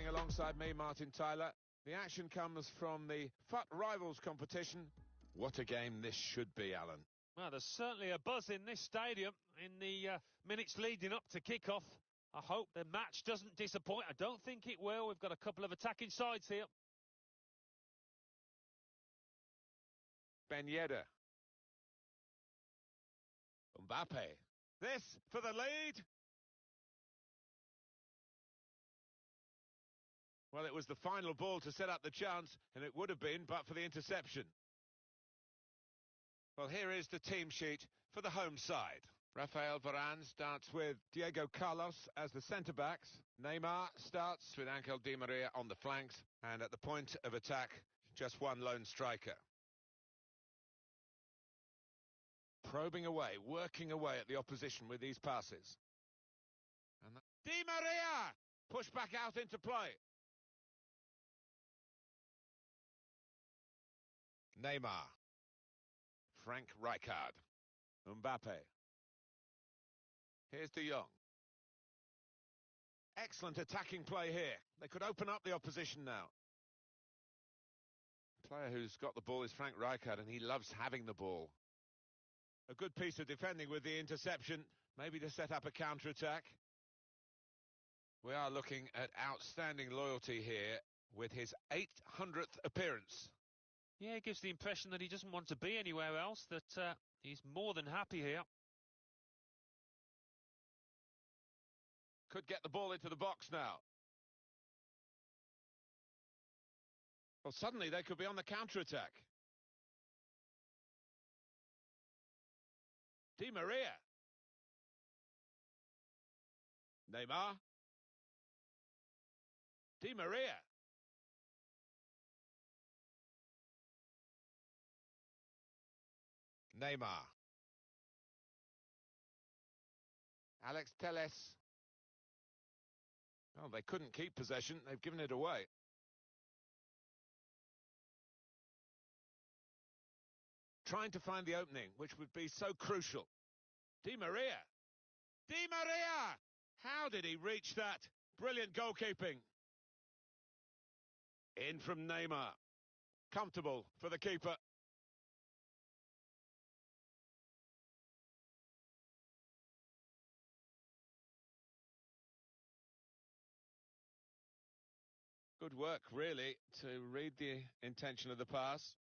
Running alongside me, Martin Tyler. The action comes from the FUT Rivals competition. What a game this should be, Alan. Well, there's certainly a buzz in this stadium in the minutes leading up to kick-off. I hope the match doesn't disappoint. I don't think it will. We've got a couple of attacking sides here. Ben Yedder. Mbappe. This for the lead. Well, it was the final ball to set up the chance, and it would have been, but for the interception. Well, here is the team sheet for the home side. Rafael Varane starts with Diego Carlos as the centre-backs. Neymar starts with Angel Di Maria on the flanks. And at the point of attack, just one lone striker. Probing away, working away at the opposition with these passes. And Di Maria! Push back out into play. Neymar. Frank Rijkaard. Mbappe. Here's De Jong. Excellent attacking play here. They could open up the opposition now. The player who's got the ball is Frank Rijkaard, and he loves having the ball. A good piece of defending with the interception, maybe to set up a counter-attack. We are looking at outstanding loyalty here with his 800th appearance. Yeah, it gives the impression that he doesn't want to be anywhere else, that he's more than happy here. Could get the ball into the box now. Well, suddenly they could be on the counter-attack. Di Maria. Neymar. Di Maria. Neymar. Alex Telles. Well, they couldn't keep possession. They've given it away. Trying to find the opening, which would be so crucial. Di Maria. Di Maria! How did he reach that? Brilliant goalkeeping. In from Neymar. Comfortable for the keeper. Good work, really, to read the intention of the pass.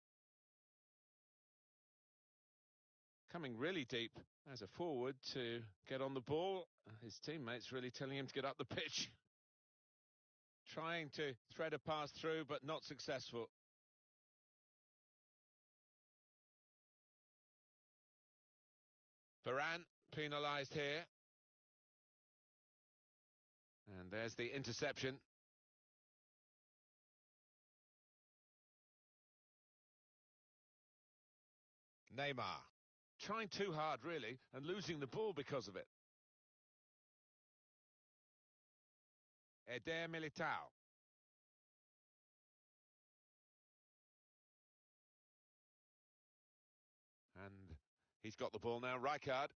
Coming really deep as a forward to get on the ball. His teammates really telling him to get up the pitch. Trying to thread a pass through, but not successful. Varane penalised here. And there's the interception. Neymar. Trying too hard, really, and losing the ball because of it. Eder Militao. And he's got the ball now, Rijkaard.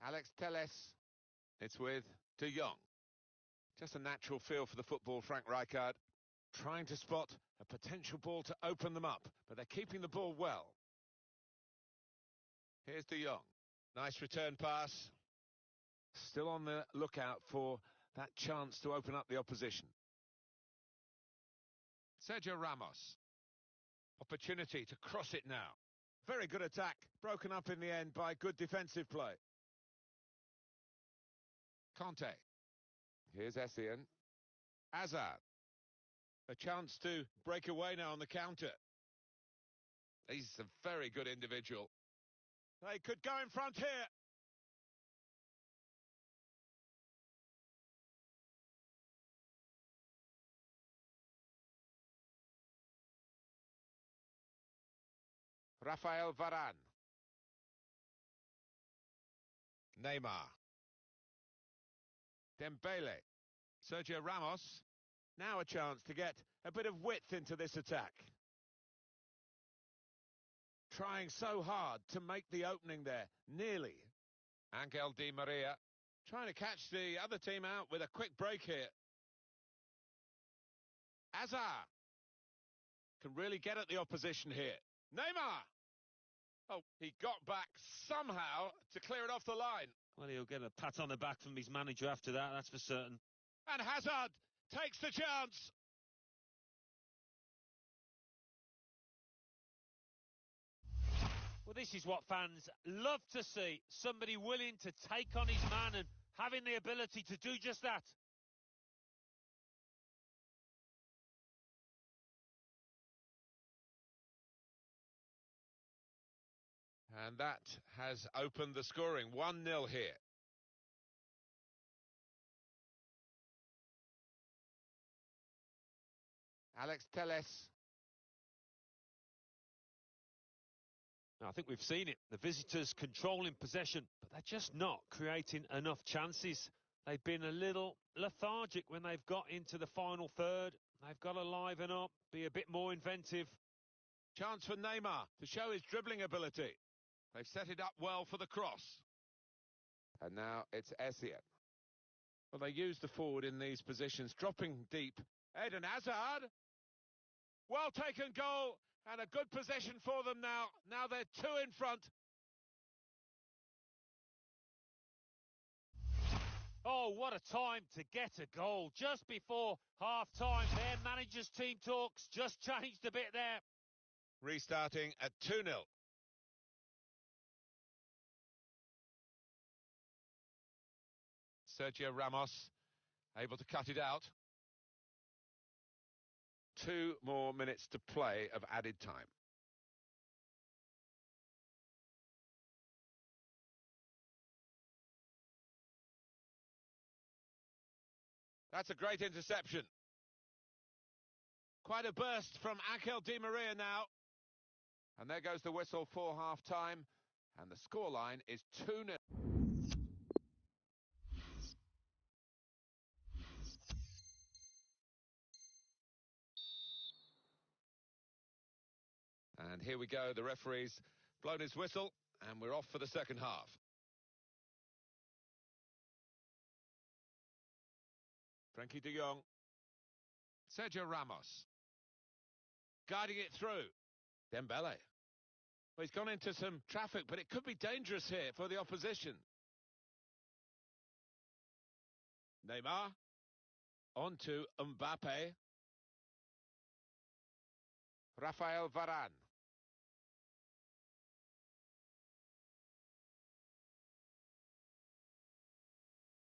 Alex Telles. It's with De Jong. Just a natural feel for the football, Frank Rijkaard. Trying to spot a potential ball to open them up, but they're keeping the ball well. Here's De Jong. Nice return pass. Still on the lookout for that chance to open up the opposition. Sergio Ramos. Opportunity to cross it now. Very good attack. Broken up in the end by good defensive play. Conte. Here's Essien. Hazard. A chance to break away now on the counter. He's a very good individual. They could go in front here. Rafael Varane. Neymar. Dembele. Sergio Ramos. Now a chance to get a bit of width into this attack. Trying so hard to make the opening there. Nearly. Angel Di Maria trying to catch the other team out with a quick break here. Azar can really get at the opposition here. Neymar! Oh, he got back somehow to clear it off the line. Well, he'll get a pat on the back from his manager after that, that's for certain. And Hazard takes the chance. Well, this is what fans love to see. Somebody willing to take on his man and having the ability to do just that. And that has opened the scoring. 1-0 here. Alex Telles. I think we've seen it. The visitors controlling possession, but they're just not creating enough chances. They've been a little lethargic when they've got into the final third. They've got to liven up, be a bit more inventive. Chance for Neymar to show his dribbling ability. They've set it up well for the cross. And now it's Essien. Well, they use the forward in these positions, dropping deep. Eden Hazard. Well taken goal. And a good possession for them now. Now they're 2 in front. Oh, what a time to get a goal. Just before half-time, their manager's team talks just changed a bit there. Restarting at 2-0. Sergio Ramos able to cut it out. 2 more minutes to play of added time. That's a great interception. Quite a burst from Angel Di Maria now. And there goes the whistle for half-time. And the scoreline is 2-0. And here we go, the referee's blown his whistle, and we're off for the second half. Frankie de Jong. Sergio Ramos. Guiding it through. Dembele. Well, he's gone into some traffic, but it could be dangerous here for the opposition. Neymar. On to Mbappe. Rafael Varane.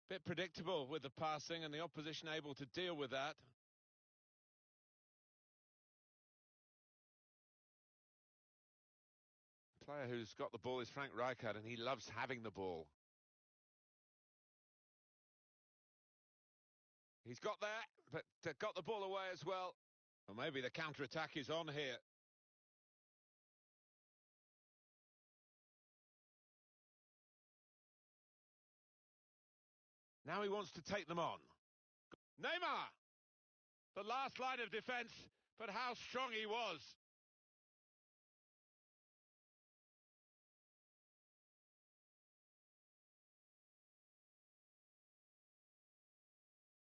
Bit predictable with the passing and the opposition able to deal with that. The player who's got the ball is Frank Rijkaard, and he loves having the ball. He's got there, but got the ball away as well. Or maybe the counter-attack is on here. Now he wants to take them on. Neymar! The last line of defence, but how strong he was.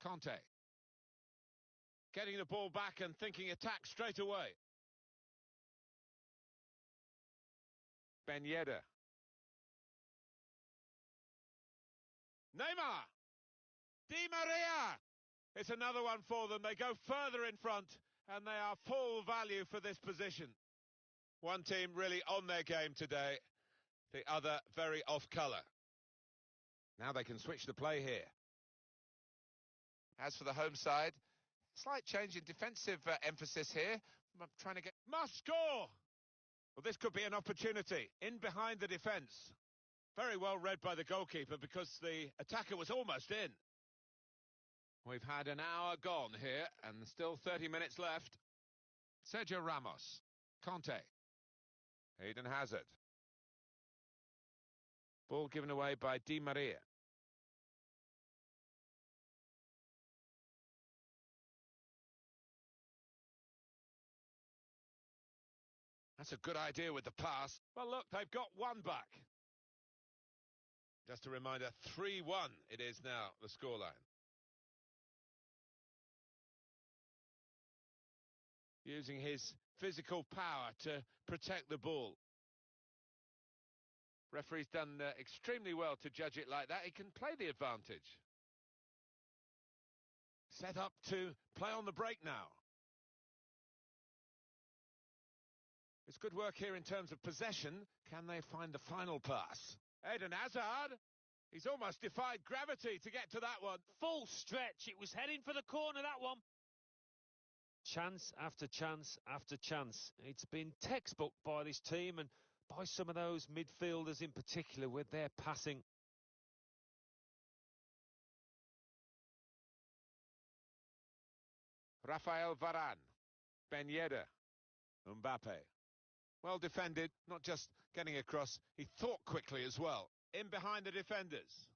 Conte. Getting the ball back and thinking attack straight away. Ben Yedder. Neymar! Di Maria! It's another one for them. They go further in front, and they are full value for this position. One team really on their game today, the other very off colour. Now they can switch the play here. As for the home side, slight change in defensive emphasis here. I'm trying to get... Must score! Well, this could be an opportunity. In behind the defence. Very well read by the goalkeeper because the attacker was almost in. We've had an hour gone here and still 30 minutes left. Sergio Ramos. Conte. Eden Hazard. Ball given away by Di Maria. That's a good idea with the pass. Well, look, they've got one back. Just a reminder, 3-1 it is now, the scoreline. Using his physical power to protect the ball. Referee's done extremely well to judge it like that. He can play the advantage. Set up to play on the break now. It's good work here in terms of possession. Can they find the final pass? Eden Hazard. He's almost defied gravity to get to that one. Full stretch. It was heading for the corner, that one. Chance after chance after chance. It's been textbook by this team and by some of those midfielders in particular with their passing. Rafael Varane. Ben Yedder. Mbappe. Well defended, not just getting across. He thought quickly as well. In behind the defenders.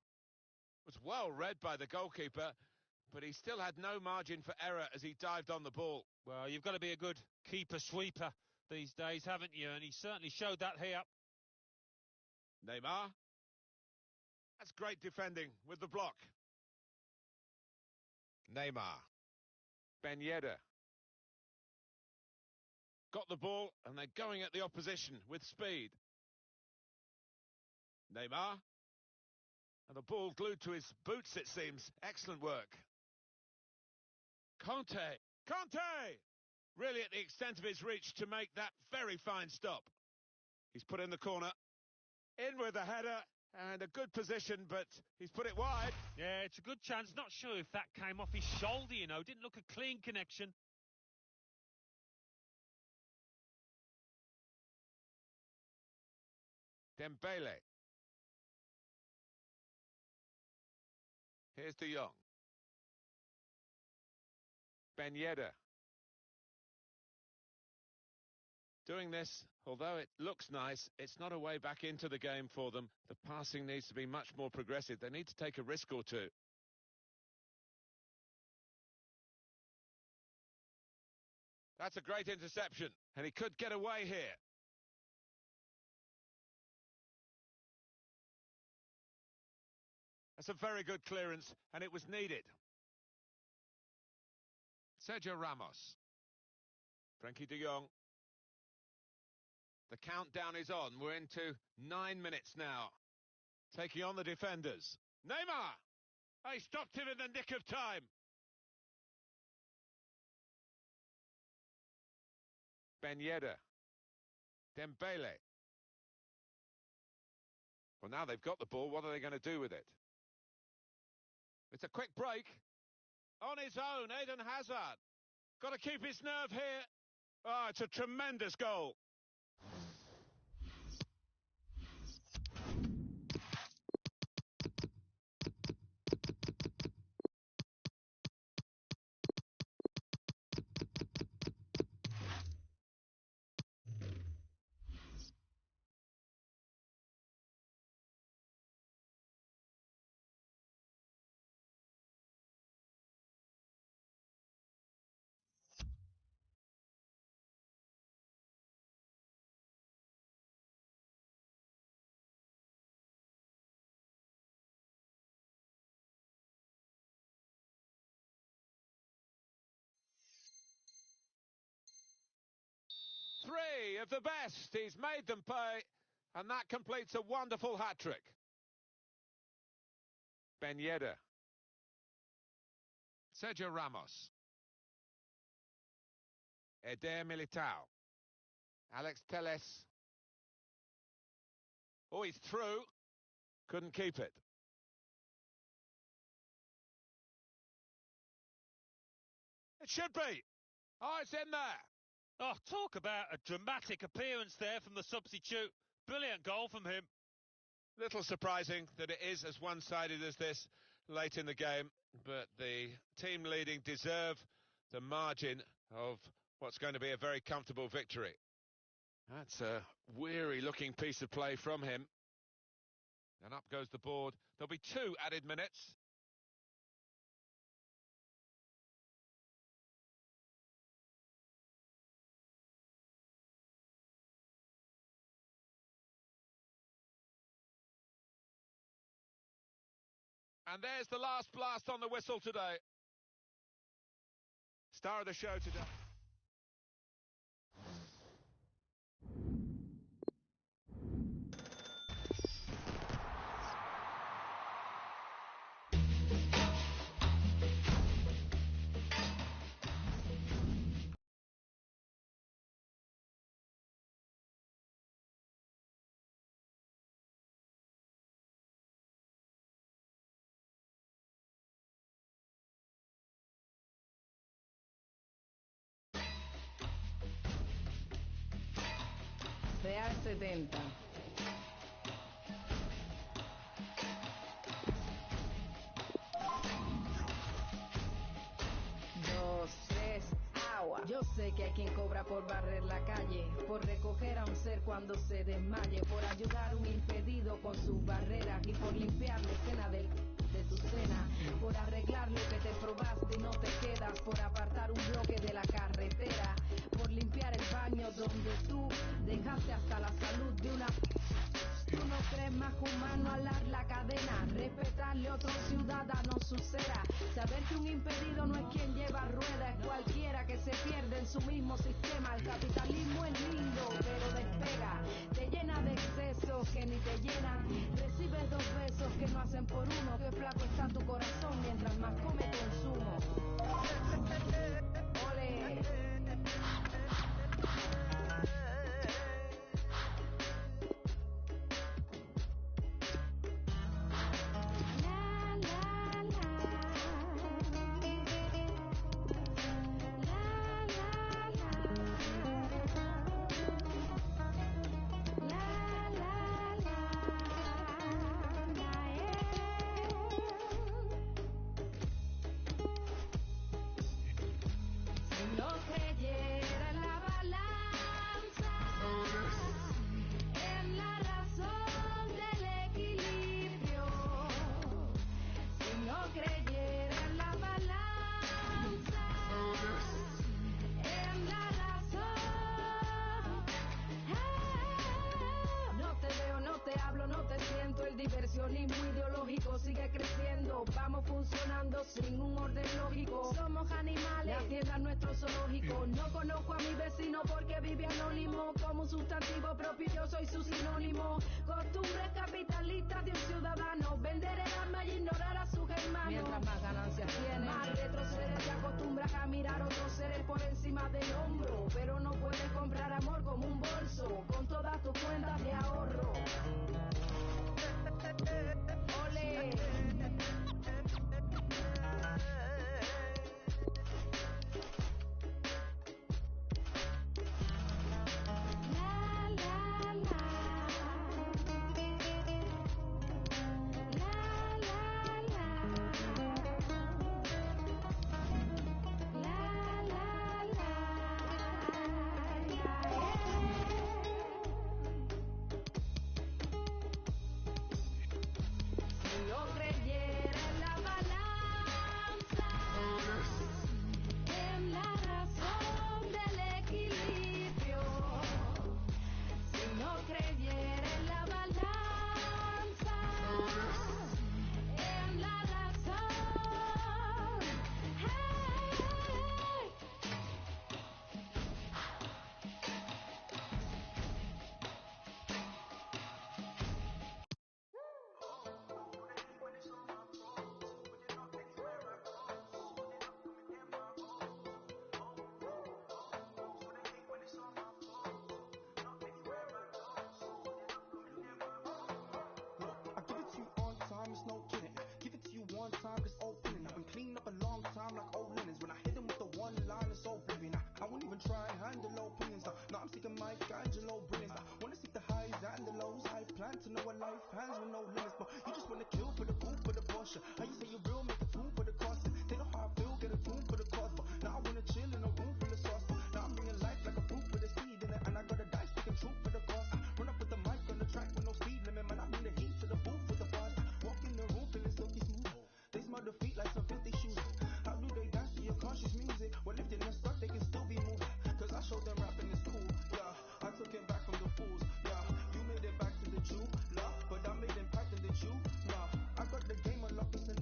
Was well read by the goalkeeper, but he still had no margin for error as he dived on the ball. Well, you've got to be a good keeper-sweeper these days, haven't you? And he certainly showed that here. Neymar. That's great defending with the block. Neymar. Ben Yedder. Got the ball, and they're going at the opposition with speed. Neymar. And the ball glued to his boots, it seems. Excellent work. Conte. Conte! Really at the extent of his reach to make that very fine stop. He's put in the corner. In with the header. And a good position, but he's put it wide. Yeah, it's a good chance. Not sure if that came off his shoulder, you know. Didn't look a clean connection. Dembele. Here's De Jong. Ben Yedder. Doing this, although it looks nice, it's not a way back into the game for them. The passing needs to be much more progressive. They need to take a risk or two. That's a great interception, and he could get away here. That's a very good clearance, and it was needed. Sergio Ramos. Frankie de Jong. The countdown is on. We're into 9 minutes now. Taking on the defenders. Neymar! He stopped him in the nick of time. Ben Yedder. Dembele. Well, now they've got the ball. What are they going to do with it? It's a quick break. On his own, Eden Hazard. Got to keep his nerve here. Oh, it's a tremendous goal. Three of the best. He's made them pay, and that completes a wonderful hat-trick. Ben Yedder. Sergio Ramos. Eder Militao. Alex Telles. Oh, he's through. Couldn't keep it. It should be. Oh, it's in there. Oh, talk about a dramatic appearance there from the substitute. Brilliant goal from him. Little surprising that it is as one-sided as this late in the game, but the team leading deserve the margin of what's going to be a very comfortable victory. That's a weary-looking piece of play from him. And up goes the board. There'll be 2 added minutes. And there's the last blast on the whistle today. Star of the show today. Real 70. Dos, tres, agua. Yo sé que hay quien cobra por barrer la calle, por recoger a un ser cuando se desmaye, por ayudar a un impedido con sus barreras y por limpiar la escena de tu cena, por arreglar lo que te probaste y no te quedas, por apartar un bloque de la carretera, por limpiar el baño donde tú dejaste hasta la salud de una... Tú no crees más humano alar la cadena, respetarle a otro ciudadano su cera, saber que un impedido no es quien lleva rueda, es cualquiera que se pierde en su mismo sistema. El capitalismo es lindo, pero despega, te llena de excesos que ni te llenan, recibes 2 besos que no hacen por uno, que flaco está tu corazón mientras más come consumo. Ole. Diversionismo ideológico sigue creciendo, vamos funcionando sin un orden lógico. Somos animales, la tierra es nuestro zoológico. No conozco a mi vecino porque vive anónimo. Como un sustantivo propio yo soy su sinónimo. Costumbres capitalistas de un ciudadano, vender el alma y ignorar a sus hermanos. Mientras más ganancias tienen, más retrocedes, te acostumbras a mirar a otros seres por encima del hombro. Pero no puedes comprar amor como un bolso, con todas tus cuentas de ahorro. Ole. To know what life has with no limits, but you just wanna kill for the cool for the Porsche. How you say you real, make a fool for the cost. They know how I feel, get a tune for the cause, but now I wanna chill in a room full of sauce. But now I'm bringing life like a proof with a seed in it, and I got a dice speaking truth for the cause. Run up with the mic on the track with no speed limit, man. I bring the heat to the booth with the bars. Walk in the room feeling silky smooth. They smell the feet like some filthy shoes. How do they dance to your conscious music? Well, if they messed up, they can still be moving. Cause I showed them rapping is cool, yeah. I took it back from the fools, yeah. You made it back to the Jew, nah. But I made impact in the Jew, nah. I got the game unlocked.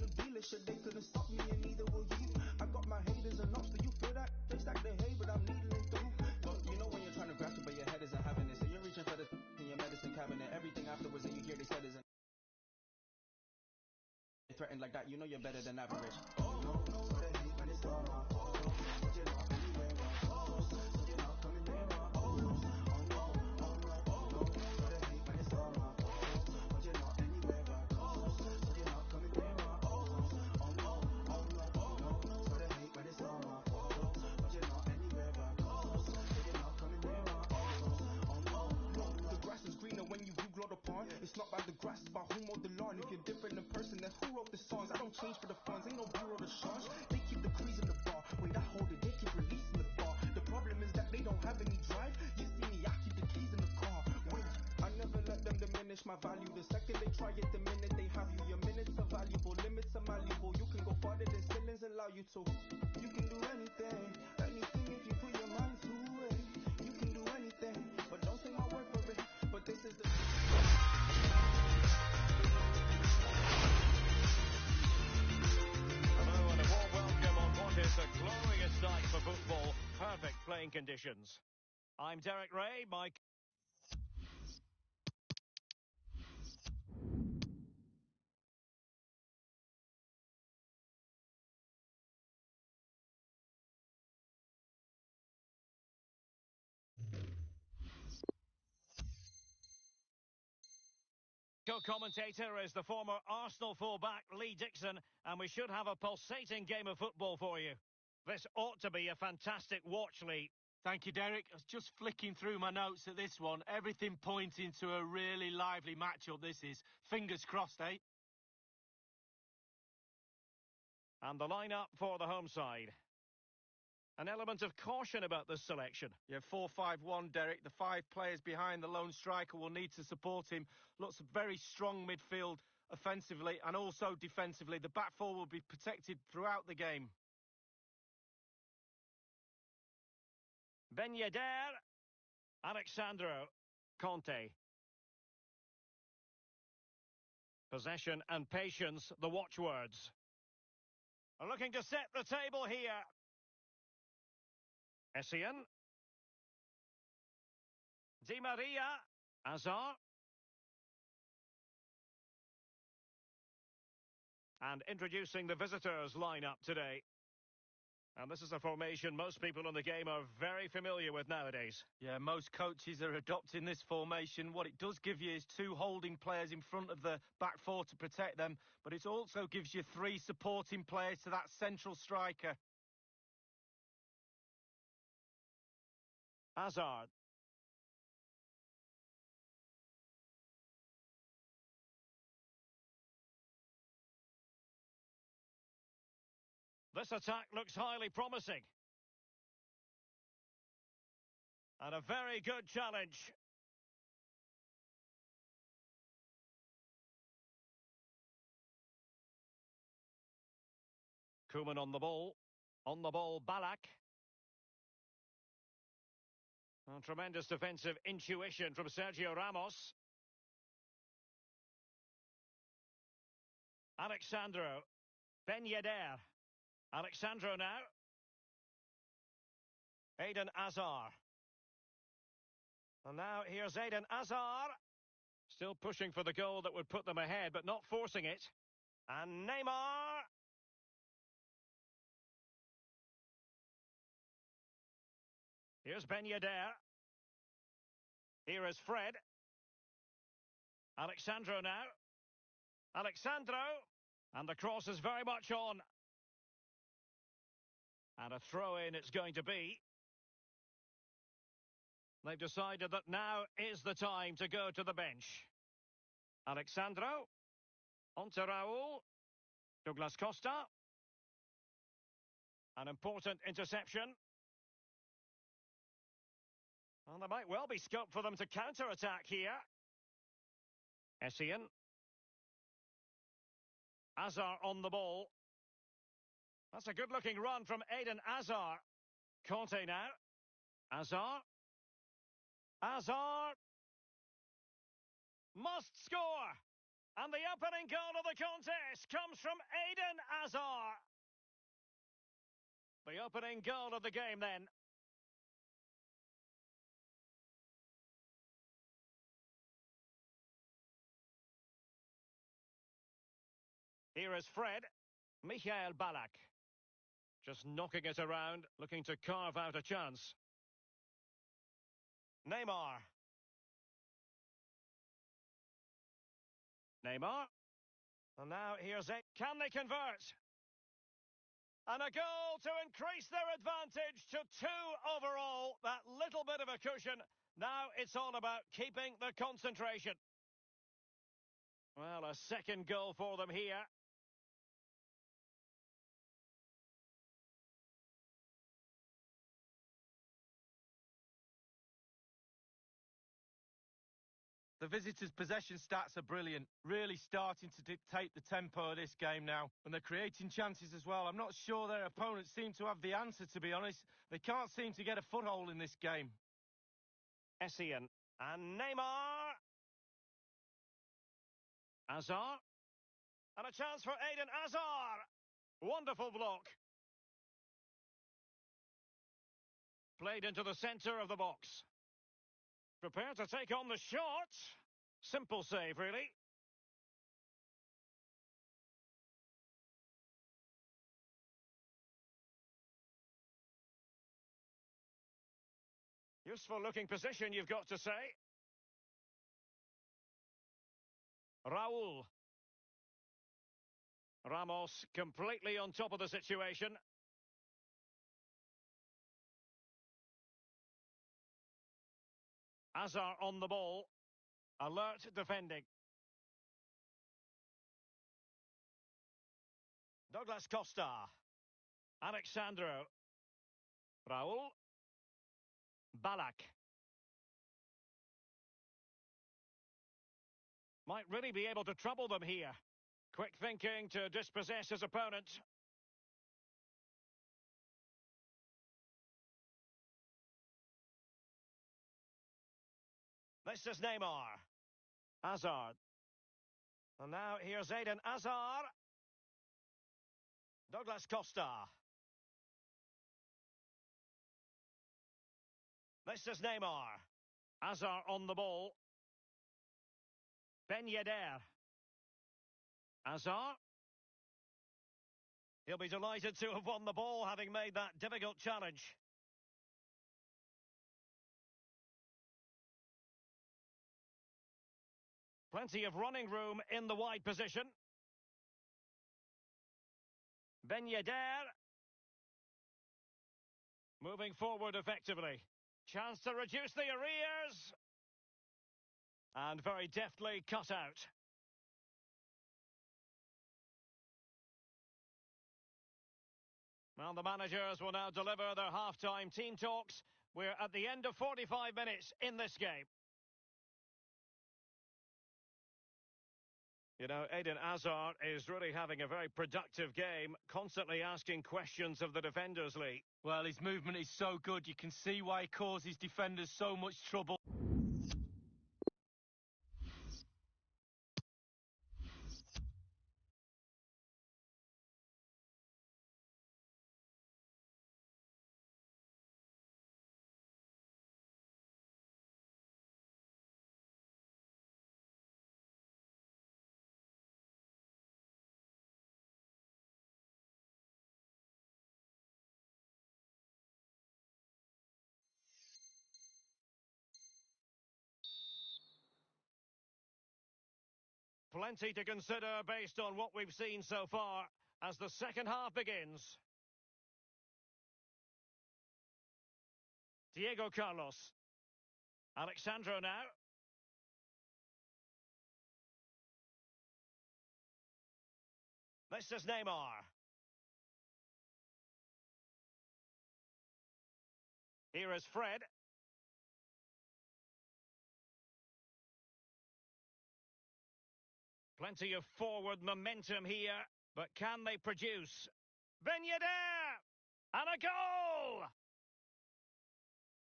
threatened like that, you know you're better than average. Oh, no, no, so they hate when it's all my fault. But you're not anywhere my close, so you're not coming near my oh, no, so they hate when it's all my fault. But you're not anywhere my close, so you're not coming near my oh, no, so they hate when it's all my fault. But you're not anywhere my close, so you're not coming near my oh, no. The grass is greener when you view glowed upon. It's not about the grass, it's about who mowed the lawn. If you're different in person, then who wrote the songs? I don't change for the funds, ain't no bureau to charge. They keep the crease in the bar. Wait, I hold it, they keep releasing the bar. The problem is that they don't have any drive. You see me, I keep the keys in the car. Wait, I never let them diminish my value. The second they try it, the minute they have you. Your minutes are valuable, limits are malleable. You can go farther than ceilings allow you to. You can do anything, anything if you put your mind to it. You can do anything, but don't take my word for it. But this is the Hello and a warm welcome on what is a glorious night for football. Perfect playing conditions. I'm Derek Ray, Mike. Co-commentator is the former Arsenal fullback Lee Dixon, and we should have a pulsating game of football for you. This ought to be a fantastic watch, Lee. Thank you, Derek. I was just flicking through my notes at this one. Everything pointing to a really lively matchup this is. Fingers crossed, eh? And the lineup for the home side. An element of caution about this selection. Yeah, 4-5-1, Derek. The 5 players behind the lone striker will need to support him. Lots of very strong midfield offensively and also defensively. The back four will be protected throughout the game. Ben Yedder, Alexandro, Conte. Possession and patience, the watchwords. Looking to set the table here. Essien. Di Maria. Hazard. And introducing the visitors' lineup today. And this is a formation most people in the game are very familiar with nowadays. Yeah, most coaches are adopting this formation. What it does give you is 2 holding players in front of the back four to protect them, but it also gives you 3 supporting players to that central striker. Hazard. This attack looks highly promising. And a very good challenge. Koeman on the ball. On the ball, Ballack. And tremendous defensive intuition from Sergio Ramos. Alexandro. Ben Yedder. Alexandro now. Eden Hazard. And now here's Eden Hazard. Still pushing for the goal that would put them ahead, but not forcing it. And Neymar. Here's Ben Yedder. Here is Fred. Alexandro now. Alexandro. And the cross is very much on. And a throw-in it's going to be. They've decided that now is the time to go to the bench. Alexandro. On to Raul. Douglas Costa. An important interception. And there might well be scope for them to counter-attack here. Essien. Hazard on the ball. That's a good-looking run from Eden Hazard. Conte now. Hazard. Hazard. Must score. And the opening goal of the contest comes from Eden Hazard. The opening goal of the game then. Here is Fred. Michael Ballack. Just knocking it around, looking to carve out a chance. Neymar. Neymar. And now here's it. Can they convert? And a goal to increase their advantage to 2 overall. That little bit of a cushion. Now it's all about keeping the concentration. Well, a second goal for them here. The visitors' possession stats are brilliant, really starting to dictate the tempo of this game now. And they're creating chances as well. I'm not sure their opponents seem to have the answer, to be honest. They can't seem to get a foothold in this game. Essien and Neymar. Hazard. And a chance for Eden Hazard. Wonderful block. Played into the centre of the box. Prepared to take on the shot. Simple save, really. Useful looking position, you've got to say. Raul. Ramos completely on top of the situation. Hazard on the ball. Alert defending. Douglas Costa. Alexandro. Raul. Ballack. Might really be able to trouble them here. Quick thinking to dispossess his opponent. This is Neymar. Hazard. And now here's Eden Hazard. Douglas Costa. This is Neymar. Hazard on the ball. Ben Yedder. Hazard. He'll be delighted to have won the ball, having made that difficult challenge. Plenty of running room in the wide position. Ben Yedder. Moving forward effectively. Chance to reduce the arrears. And very deftly cut out. Well, the managers will now deliver their half-time team talks. We're at the end of 45 minutes in this game. You know, Eden Hazard is really having a very productive game, constantly asking questions of the defenders, Lee. Well, his movement is so good, you can see why he causes defenders so much trouble. Plenty to consider based on what we've seen so far as the second half begins. Diego Carlos. Alexandro now. This is Neymar. Here is Fred. Plenty of forward momentum here, but can they produce? Ben Yedder! And a goal!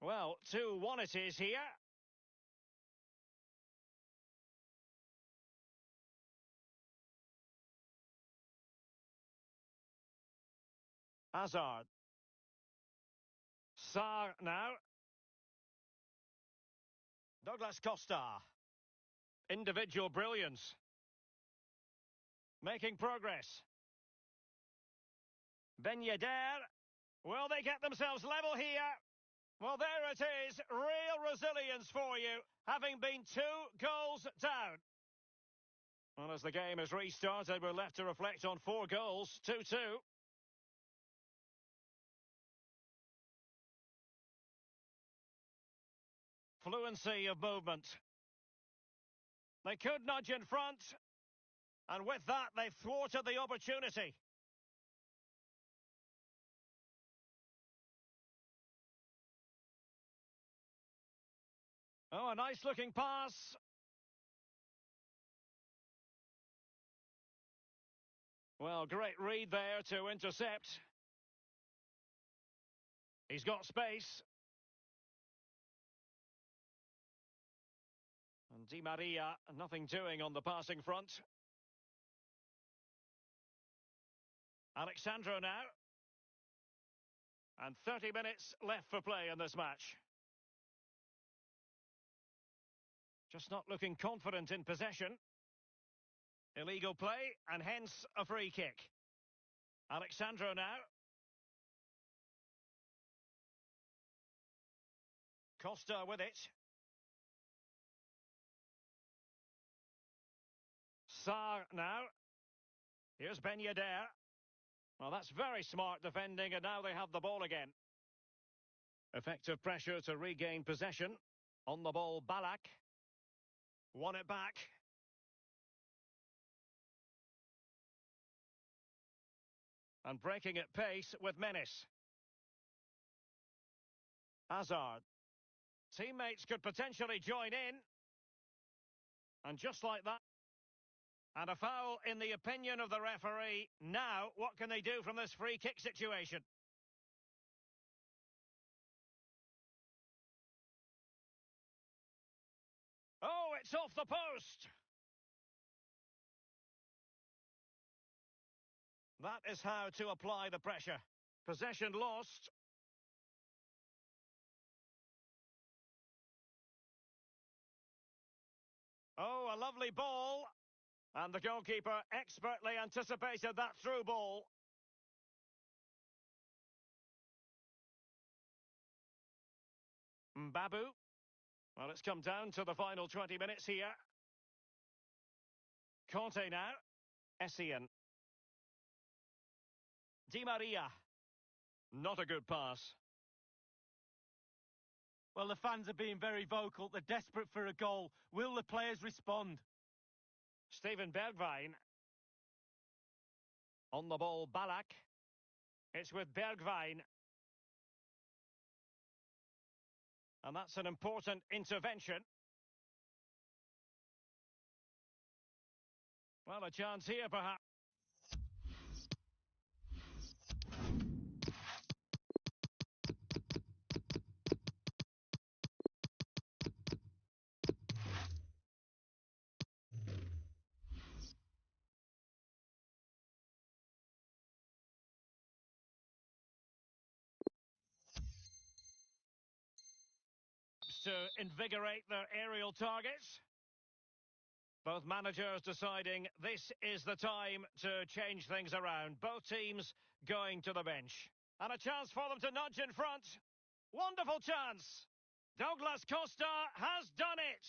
Well, 2-1 it is here. Hazard. Sarr now. Douglas Costa. Individual brilliance. Making progress. Ben Yedder. Will they get themselves level here? Well, there it is. Real resilience for you, having been 2 goals down. Well, as the game has restarted, we're left to reflect on 4 goals, 2-2. Fluency of movement. They could nudge in front, and with that, they've thwarted the opportunity. Oh, a nice-looking pass. Well, great read there to intercept. He's got space. And Di Maria, nothing doing on the passing front. Alexandro now. And 30 minutes left for play in this match. Just not looking confident in possession. Illegal play, and hence a free kick. Alexandro now. Costa with it. Sarr now. Here's Ben Yedder. Well, that's very smart defending, and now they have the ball again. Effective pressure to regain possession. On the ball, Balak. Won it back. And breaking at pace with menace. Hazard. Teammates could potentially join in. And just like that. And a foul in the opinion of the referee. Now, what can they do from this free kick situation? Oh, it's off the post! That is how to apply the pressure. Possession lost. Oh, a lovely ball. And the goalkeeper expertly anticipated that through ball. Mbabu. Well, it's come down to the final 20 minutes here. Conte now. Essien. Di Maria. Not a good pass. Well, the fans are being very vocal. They're desperate for a goal. Will the players respond? Steven Bergwijn. On the ball, Balak. It's with Bergwijn. And that's an important intervention. Well, a chance here, perhaps. To invigorate their aerial targets. Both managers deciding this is the time to change things around. Both teams going to the bench. And a chance for them to nudge in front. Wonderful chance. Douglas Costa has done it.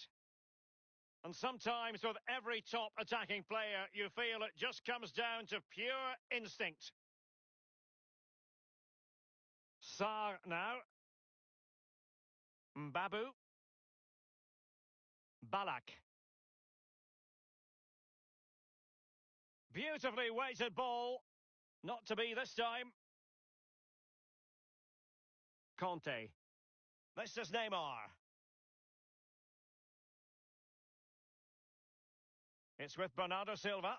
And sometimes with every top attacking player, you feel it just comes down to pure instinct. Sarr now. Mbabu. Balak. Beautifully weighted ball. Not to be this time. Conte. This is Neymar. It's with Bernardo Silva.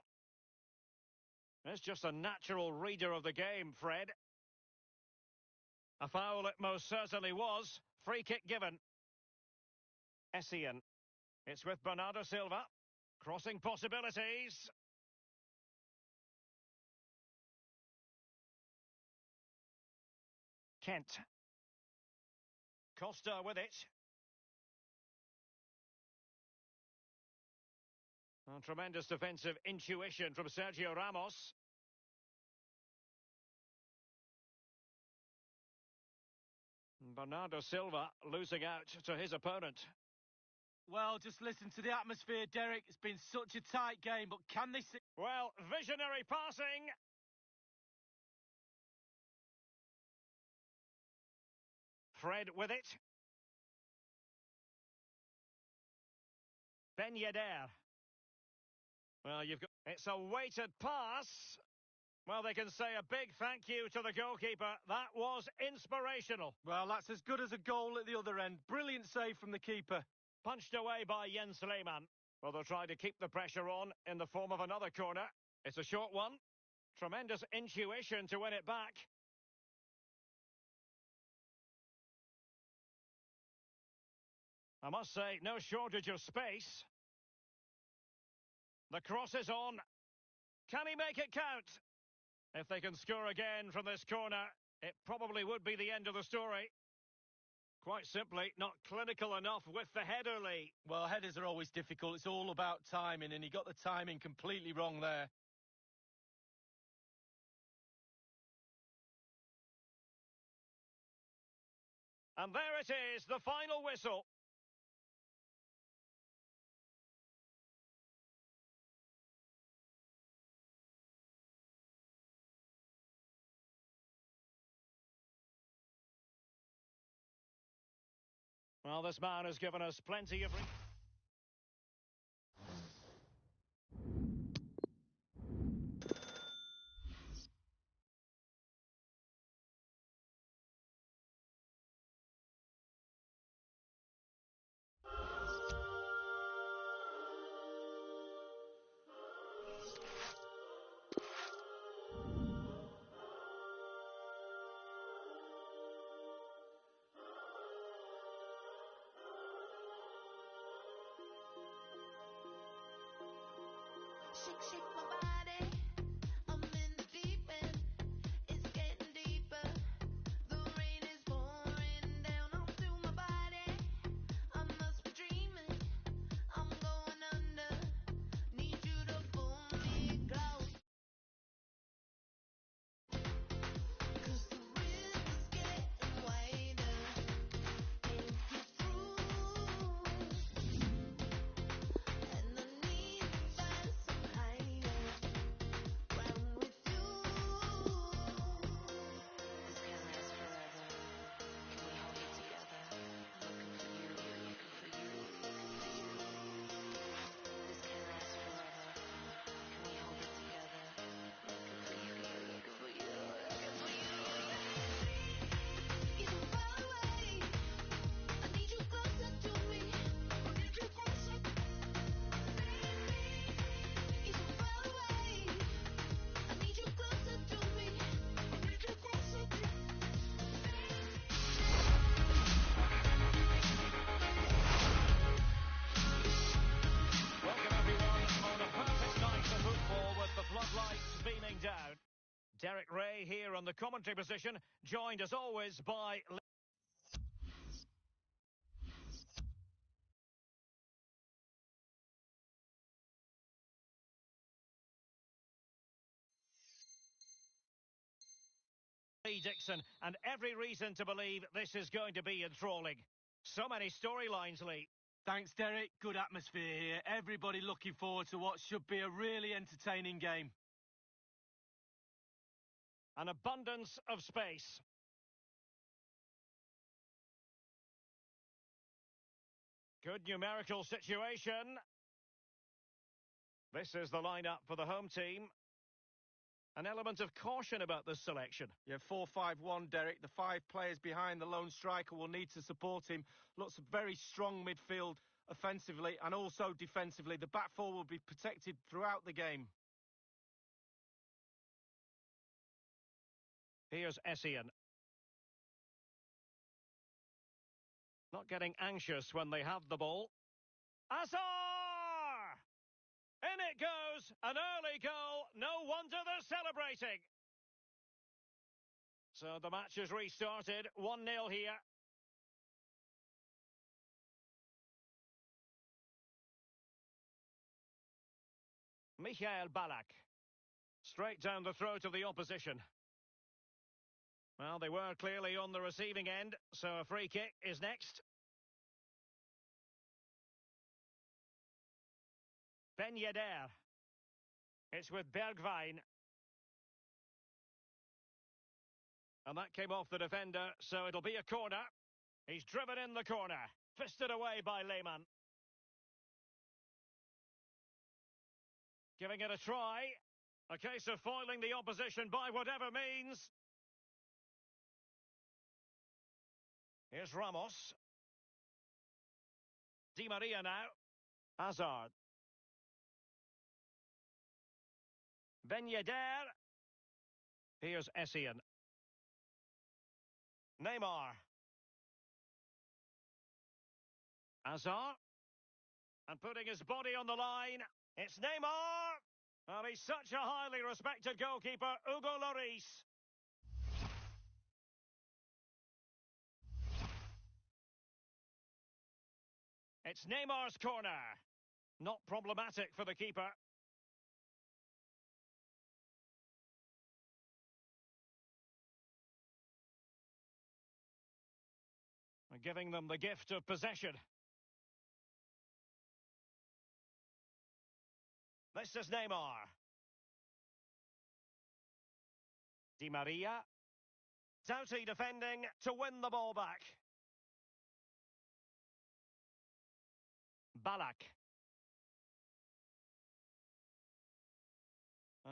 It's just a natural reader of the game, Fred. A foul it most certainly was. Free kick given. Essien. It's with Bernardo Silva. Crossing possibilities. Kent. Costa with it. Tremendous defensive intuition from Sergio Ramos. Bernardo Silva losing out to his opponent. Well, just listen to the atmosphere, Derek. It's been such a tight game, but can they see... Well, visionary passing. Fred with it. Ben Yedder. Well, you've got... It's a weighted pass. Well, they can say a big thank you to the goalkeeper. That was inspirational. Well, that's as good as a goal at the other end. Brilliant save from the keeper. Punched away by Jens Lehmann. Well, they'll try to keep the pressure on in the form of another corner. It's a short one. Tremendous intuition to win it back. I must say, no shortage of space. The cross is on. Can he make it count? If they can score again from this corner, it probably would be the end of the story. Quite simply, not clinical enough with the header, Lee. Well, headers are always difficult. It's all about timing, and he got the timing completely wrong there. And there it is, the final whistle. Well, this man has given us plenty of... Shake, shake my body. I'm in the deep end. It's getting deeper. The rain is pouring down onto my body. I must be dreaming. I'm going under. Need you to pull me close. 'Cause the river's getting wider. If you're through, and I need to find some higher ground with you. This can't last forever. Can we hold it together? Looking for you, looking for you, looking for you. This can't last forever. Can we hold it together? Looking for you, looking for you, looking for you. You're too far away. I need you closer to me. I need you closer. You're too far away. I need you closer to me. I need you closer. Welcome everyone on a perfect night for football with the floodlights beaming down. Derek Ray here on the commentary position, joined as always by... Lee Dixon, and every reason to believe this is going to be enthralling. So many storylines, Lee. Thanks, Derek. Good atmosphere here. Everybody looking forward to what should be a really entertaining game. An abundance of space. Good numerical situation. This is the lineup for the home team. An element of caution about this selection. Yeah, 4-5-1, Derek. The 5 players behind the lone striker will need to support him. Lots of very strong midfield offensively and also defensively. The back four will be protected throughout the game. Here's Essien. Not getting anxious when they have the ball. Azar! In it goes! An early goal. No wonder they're celebrating. So the match has restarted. 1-0 here. Michael Ballack. Straight down the throat of the opposition. Well, they were clearly on the receiving end, so a free kick is next. Ben Yedder. It's with Bergwijn. And that came off the defender, so it'll be a corner. He's driven in the corner. Fisted away by Lehmann. Giving it a try. A case of foiling the opposition by whatever means. Here's Ramos. Di Maria now. Hazard. Ben Yedder. Here's Essien. Neymar. Hazard. And putting his body on the line. It's Neymar. And he's such a highly respected goalkeeper, Hugo Lloris. It's Neymar's corner. Not problematic for the keeper. And giving them the gift of possession. This is Neymar. Di Maria. Doughty defending to win the ball back. Ballack.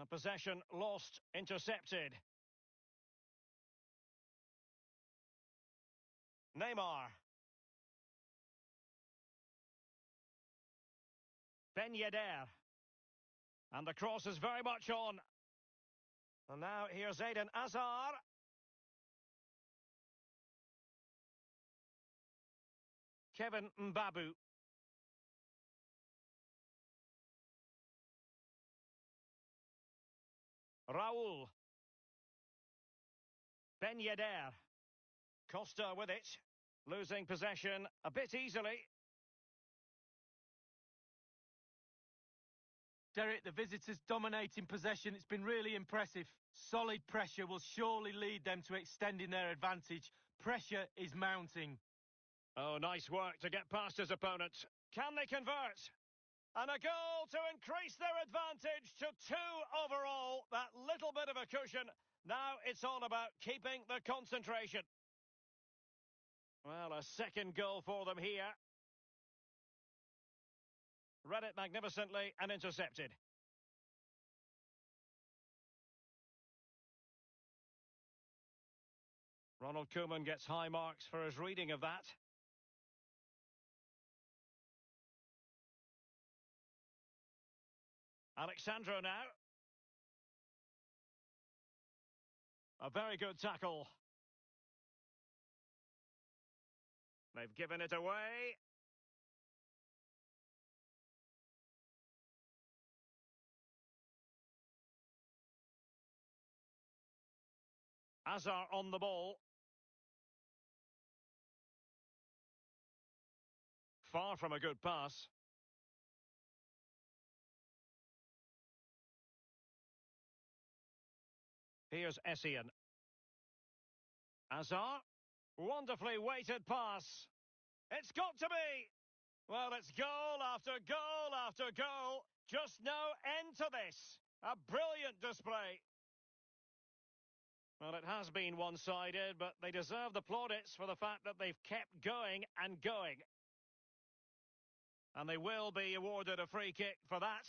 Possession lost, intercepted. Neymar. Ben Yedder. And the cross is very much on. And now here's Eden Hazard. Kevin Mbabu. Raul. Ben Yedder. Costa with it. Losing possession a bit easily. Derek, the visitors dominating possession. It's been really impressive. Solid pressure will surely lead them to extending their advantage. Pressure is mounting. Oh, nice work to get past his opponent. Can they convert? And a goal to increase their advantage to 2 overall. That little bit of a cushion. Now it's all about keeping the concentration. Well, a second goal for them here. Read it magnificently and intercepted. Ronald Koeman gets high marks for his reading of that. Alexandro now. A very good tackle. They've given it away. Hazard on the ball. Far from a good pass. Here's Essien. Hazard. Wonderfully weighted pass. It's got to be. Well, it's goal after goal after goal. Just no end to this. A brilliant display. Well, it has been one-sided, but they deserve the plaudits for the fact that they've kept going and going. And they will be awarded a free kick for that.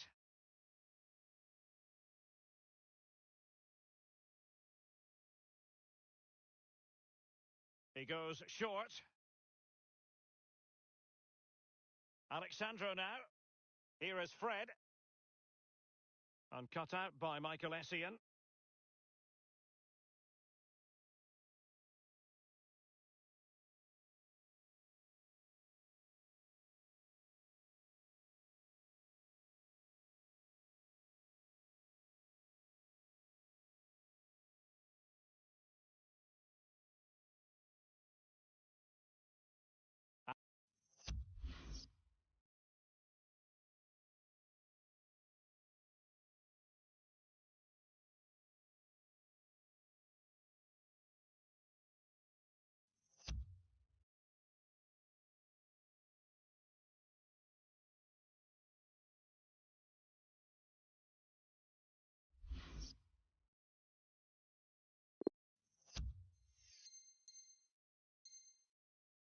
He goes short. Alexandro now. Here is Fred. And cut out by Michael Essien.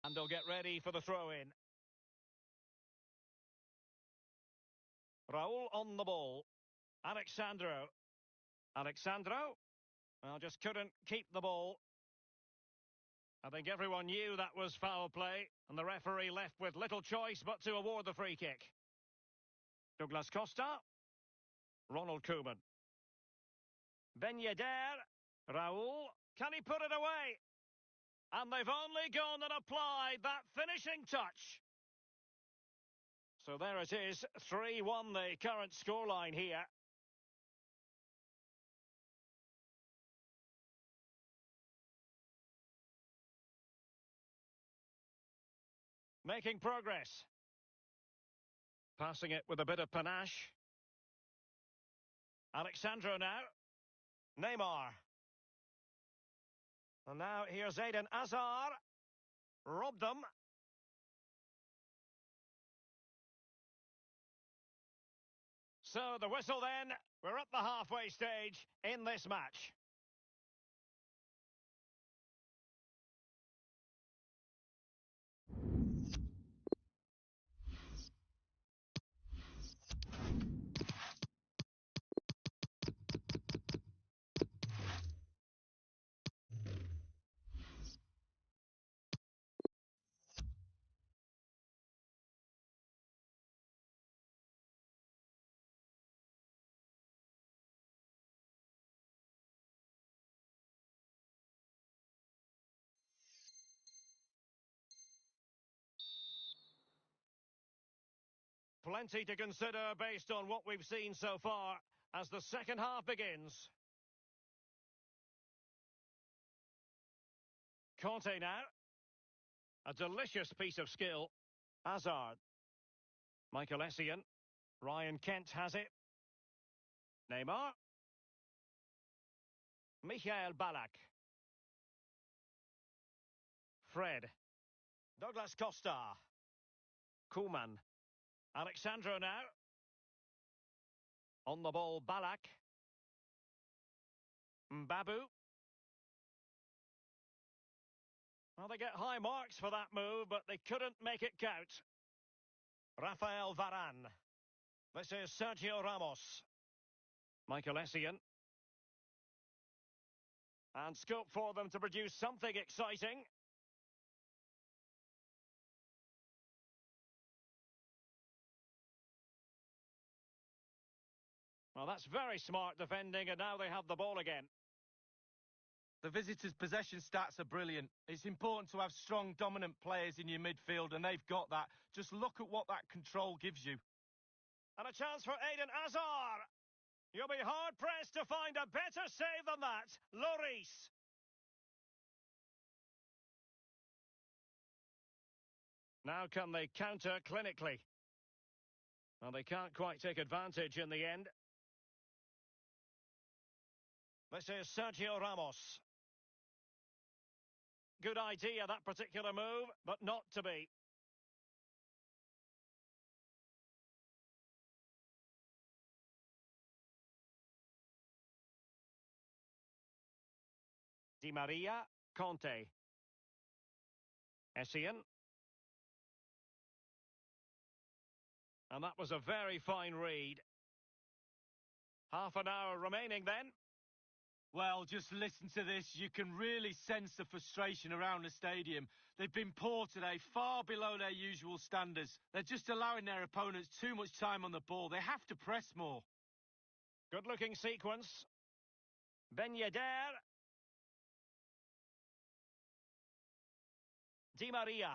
And they'll get ready for the throw-in. Raul on the ball. Alexandro. Alexandro. Well, just couldn't keep the ball. I think everyone knew that was foul play, and the referee left with little choice but to award the free kick. Douglas Costa. Ronald Koeman. Ben Yedder. Raul. Can he put it away? And they've only gone and applied that finishing touch. So there it is, 3-1 the current scoreline here. Making progress. Passing it with a bit of panache. Alexandro now. Neymar. And now here's Eden Hazard. Robbed them. So the whistle then. We're at the halfway stage in this match. Plenty to consider based on what we've seen so far as the second half begins. Conte now. A delicious piece of skill. Hazard. Michael Essien. Ryan Kent has it. Neymar. Michael Ballack. Fred. Douglas Costa. Koeman. Alexandro now. On the ball, Ballack. Mbabu. Well, they get high marks for that move, but they couldn't make it count. Rafael Varane. This is Sergio Ramos. Michael Essien. And scope for them to produce something exciting. Well, that's very smart defending, and now they have the ball again. The visitors' possession stats are brilliant. It's important to have strong, dominant players in your midfield, and they've got that. Just look at what that control gives you. And a chance for Eden Hazard. You'll be hard-pressed to find a better save than that. Lloris. Now can they counter clinically? Well, they can't quite take advantage in the end. This is Sergio Ramos. Good idea, that particular move, but not to be. Di Maria, Conte. Essien. And that was a very fine read. Half an hour remaining then. Well, just listen to this. You can really sense the frustration around the stadium. They've been poor today, far below their usual standards. They're just allowing their opponents too much time on the ball. They have to press more. Good-looking sequence. Ben Yedder. Di Maria.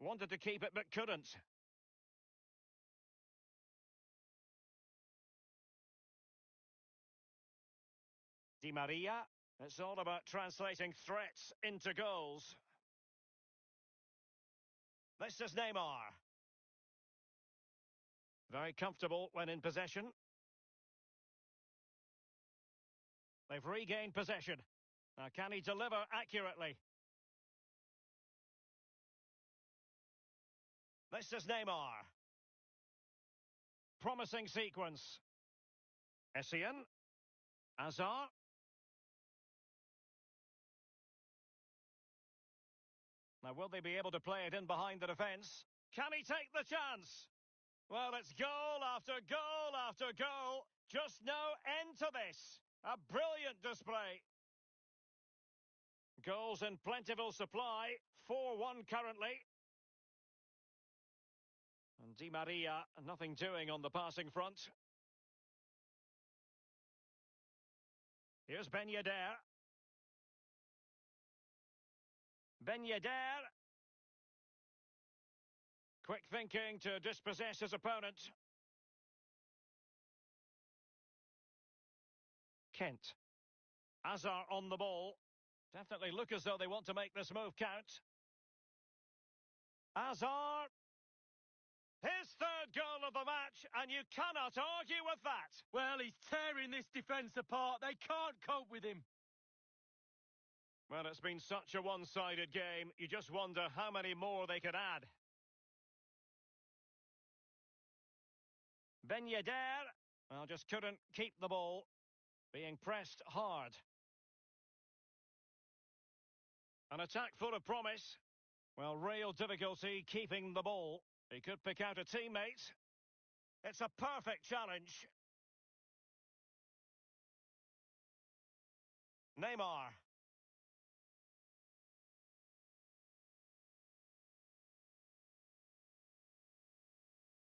Wanted to keep it, but couldn't. Di Maria. It's all about translating threats into goals. This is Neymar. Very comfortable when in possession. They've regained possession. Now, can he deliver accurately? This is Neymar. Promising sequence. Essien. Hazard. Now, will they be able to play it in behind the defence? Can he take the chance? Well, it's goal after goal after goal. Just no end to this. A brilliant display. Goals in plentiful supply. 4-1 currently. And Di Maria, nothing doing on the passing front. Here's Ben Yedder. Ben Yedder. Quick thinking to dispossess his opponent. Kent. Azar on the ball. Definitely look as though they want to make this move count. Azar. His third goal of the match, and you cannot argue with that. Well, he's tearing this defence apart. They can't cope with him. Well, it's been such a one-sided game. You just wonder how many more they could add. Ben Yedder, well, just couldn't keep the ball. Being pressed hard. An attack full of promise. Well, real difficulty keeping the ball. He could pick out a teammate. It's a perfect challenge. Neymar.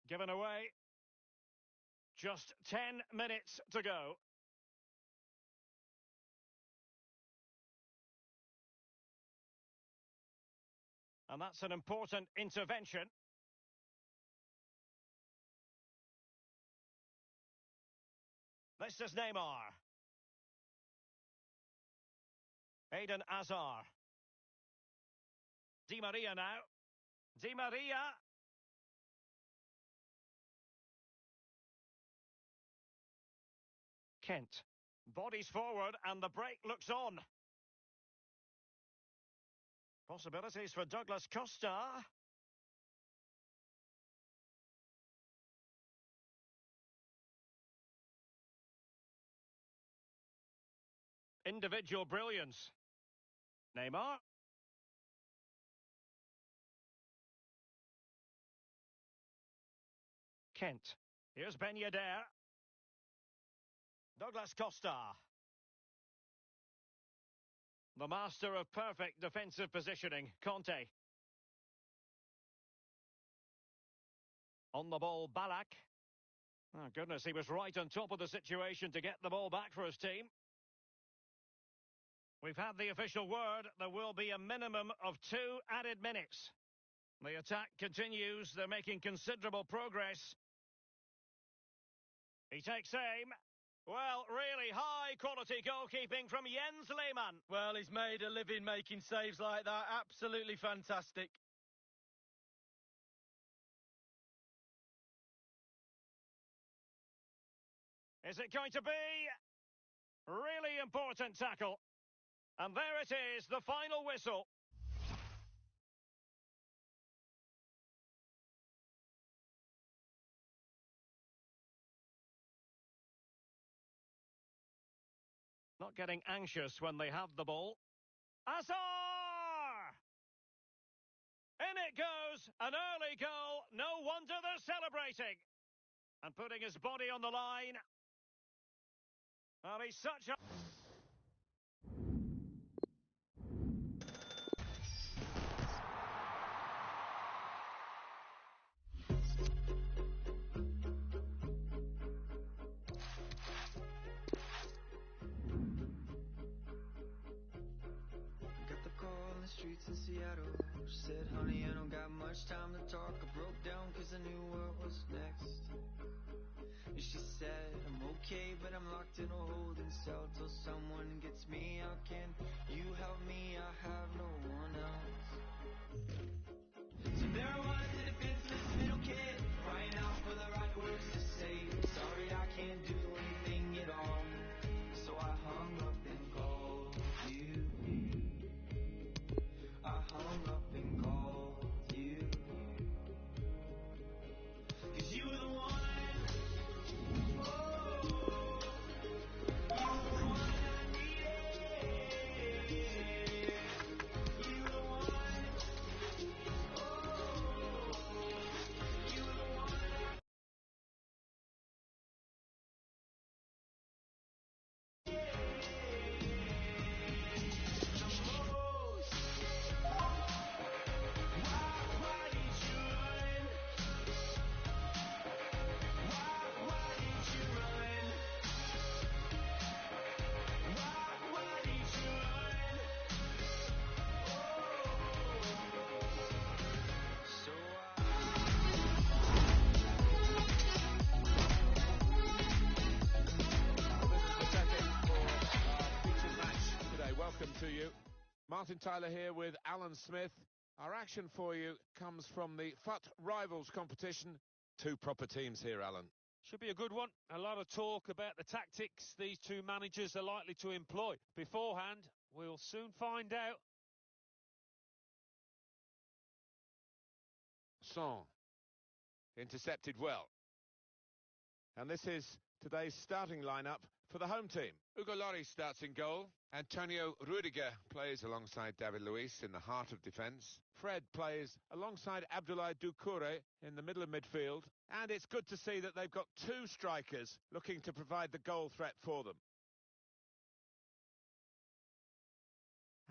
Given away. Just 10 minutes to go. And that's an important intervention. This is Neymar. Eden Hazard. Di Maria now. Di Maria. Kent. Bodies forward and the break looks on. Possibilities for Douglas Costa. Individual brilliance. Neymar. Kent. Here's Ben Yedder. Douglas Costa. The master of perfect defensive positioning, Conte. On the ball, Ballack. Oh, goodness, he was right on top of the situation to get the ball back for his team. We've had the official word. There will be a minimum of 2 added minutes. The attack continues. They're making considerable progress. He takes aim. Well, really high-quality goalkeeping from Jens Lehmann. Well, he's made a living making saves like that. Absolutely fantastic. Is it going to be? Really important tackle. And there it is, the final whistle. Not getting anxious when they have the ball. Azar! In it goes, an early goal. No wonder they're celebrating. And putting his body on the line. Well, he's such a... Streets in Seattle. She said, honey, I don't got much time to talk. I broke down cause I knew what was next. And she said, I'm okay, but I'm locked in a holding cell till someone gets me out. Can you help me? I have no one else. So there was a defenseless little kid crying out for the right words to say. Sorry, I can't do anything at all. So I hung up and called you. I hung up and called you. Cause you were the one. Oh, you were the one I needed. You were the one. Martin Tyler here with Alan Smith. Our action for you comes from the FUT Rivals competition. Two proper teams here, Alan. Should be a good one. A lot of talk about the tactics these two managers are likely to employ. Beforehand, we'll soon find out. Son. Intercepted well. And this is today's starting lineup for the home team. Hugo Lloris starts in goal. Antonio Rudiger plays alongside David Luiz in the heart of defence. Fred plays alongside Abdoulaye Doucouré in the middle of midfield. And it's good to see that they've got two strikers looking to provide the goal threat for them.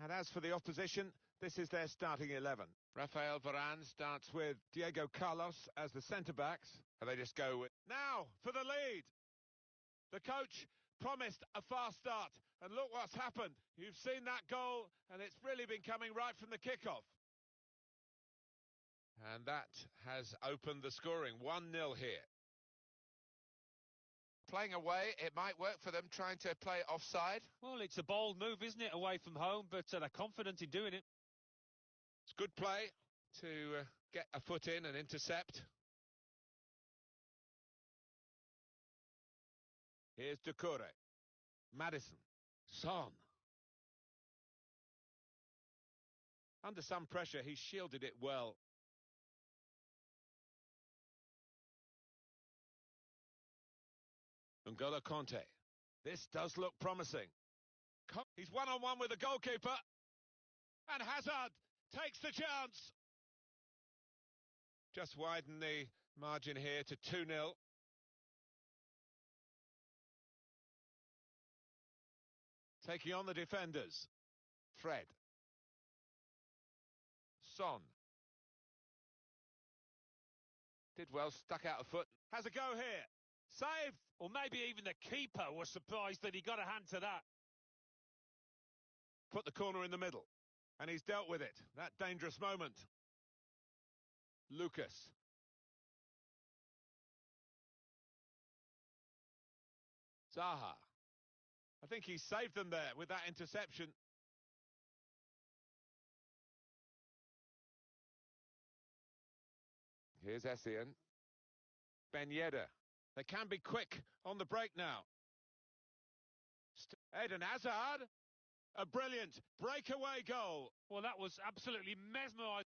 And as for the opposition, this is their starting 11. Rafael Varane starts with Diego Carlos as the centre-backs. And they just go with... Now, for the lead! The coach promised a fast start, and look what's happened. You've seen that goal, and it's really been coming right from the kickoff. And that has opened the scoring. 1-0 here. Playing away, it might work for them, trying to play offside. Well, it's a bold move, isn't it, away from home, but they're confident in doing it. It's good play to get a foot in and intercept. Here's Doucouré. Maddison. Son. Under some pressure, he shielded it well. N'Golo Kanté. This does look promising. He's one-on-one with the goalkeeper. And Hazard takes the chance. Just widen the margin here to 2-0. Taking on the defenders. Fred. Son. Did well, stuck out a foot. Has a go here. Save! Or maybe even the keeper was surprised that he got a hand to that. Put the corner in the middle. And he's dealt with it. That dangerous moment. Lucas. Zaha. I think he saved them there with that interception. Here's Essien. Ben Yedder. They can be quick on the break now. Eden Hazard. A brilliant breakaway goal. Well, that was absolutely mesmerising.